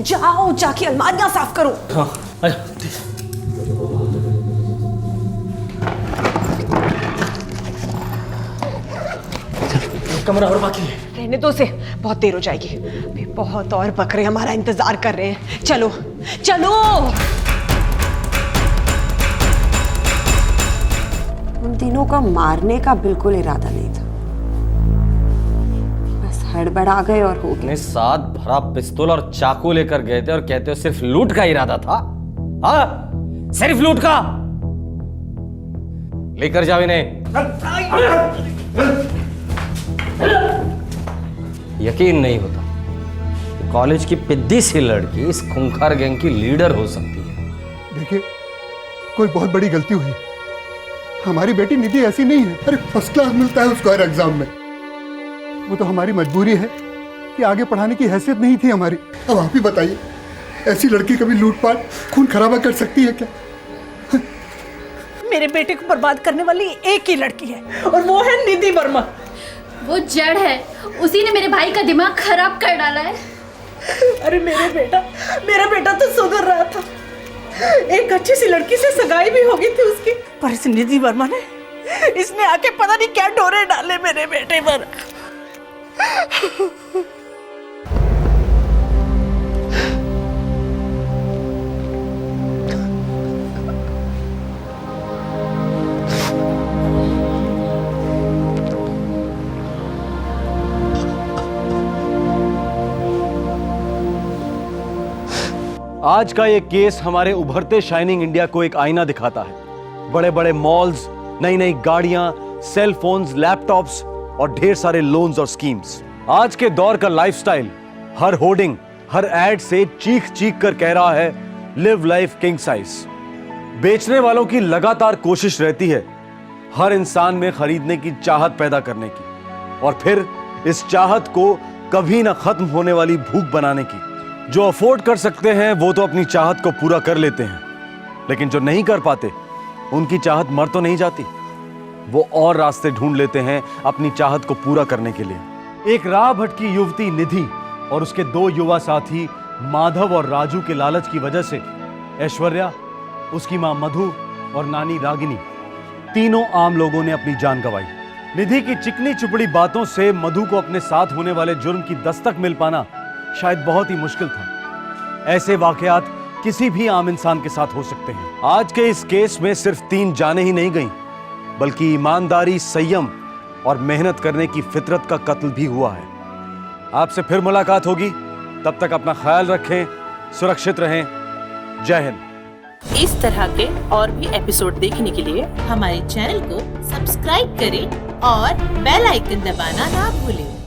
जाओ जाके अलमारियां साफ करो। हाँ, आजा। कमरा और बाकी है। रहने दो, से बहुत देर हो जाएगी। अभी बहुत और बकरे हमारा इंतजार कर रहे हैं। चलो चलो। उन तीनों का मारने का बिल्कुल इरादा नहीं था, बस हड़बड़ा गए और हो गए। अपने साथ भरा पिस्तौल और चाकू लेकर गए थे और कहते हो सिर्फ लूट का इरादा था? हाँ, सिर्फ लूट का। लेकर जाओ इन्हें। यकीन नहीं होता कॉलेज की पिद्दी सी लड़की इस खूंखार गैंग की लीडर हो सकती है। देखिए, कोई बहुत बड़ी गलती हुई। हमारी बेटी निधि ऐसी नहीं है। अरे फर्स्ट क्लास मिलता है उसको हर एग्जाम में। वो तो हमारी मजबूरी है कि आगे पढ़ाने की हैसियत नहीं थी हमारी। अब आप ही बताइए, ऐसी लड़की कभी लूटपाट खून खराबा कर सकती है क्या? मेरे बेटे को बर्बाद करने वाली एक ही लड़की है और वो है निधि वर्मा। वो जड़ है, उसी ने मेरे भाई का दिमाग खराब कर डाला है। अरे मेरा बेटा तो सुधर रहा था, एक अच्छी सी लड़की से सगाई भी हो गई थी उसकी, पर इस निधि वर्मा ने इसने आके पता नहीं क्या डोरे डाले मेरे बेटे पर। आज का ये केस हमारे उभरते शाइनिंग इंडिया को एक आईना दिखाता है। बड़े बड़े मॉल्स, नई नई गाड़ियां, सेल फोन्स, लैपटॉप्स और ढेर सारे लोन्स और स्कीम्स। आज के दौर का लाइफस्टाइल हर होर्डिंग, हर एड से चीख चीख कर कह रहा है, लिव लाइफ किंग साइज। बेचने वालों की लगातार कोशिश रहती है हर इंसान में खरीदने की चाहत पैदा करने की, और फिर इस चाहत को कभी ना खत्म होने वाली भूख बनाने की। जो अफोर्ड कर सकते हैं वो तो अपनी चाहत को पूरा कर लेते हैं, लेकिन जो नहीं कर पाते उनकी चाहत मर तो नहीं जाती। वो और रास्ते ढूंढ लेते हैं अपनी चाहत को पूरा करने के लिए। एक राह भटकी युवती निधि और उसके दो युवा साथी माधव और राजू के लालच की वजह से ऐश्वर्या, उसकी मां मधु और नानी रागिनी, तीनों आम लोगों ने अपनी जान गंवाई। निधि की चिकनी चुपड़ी बातों से मधु को अपने साथ होने वाले जुर्म की दस्तक मिल पाना शायद बहुत ही मुश्किल था। ऐसे वाकयात किसी भी आम इंसान के साथ हो सकते हैं। आज के इस केस में सिर्फ 3 जानें ही नहीं गईं, बल्कि ईमानदारी, संयम और मेहनत करने की फितरत का कत्ल भी हुआ है। आपसे फिर मुलाकात होगी, तब तक अपना ख्याल रखें, सुरक्षित रहें। जय हिंद। इस तरह के और भी एपिसोड देखने के लिए हमारे चैनल को सब्सक्राइब करें और बेल आइकन दबाना ना भूलें।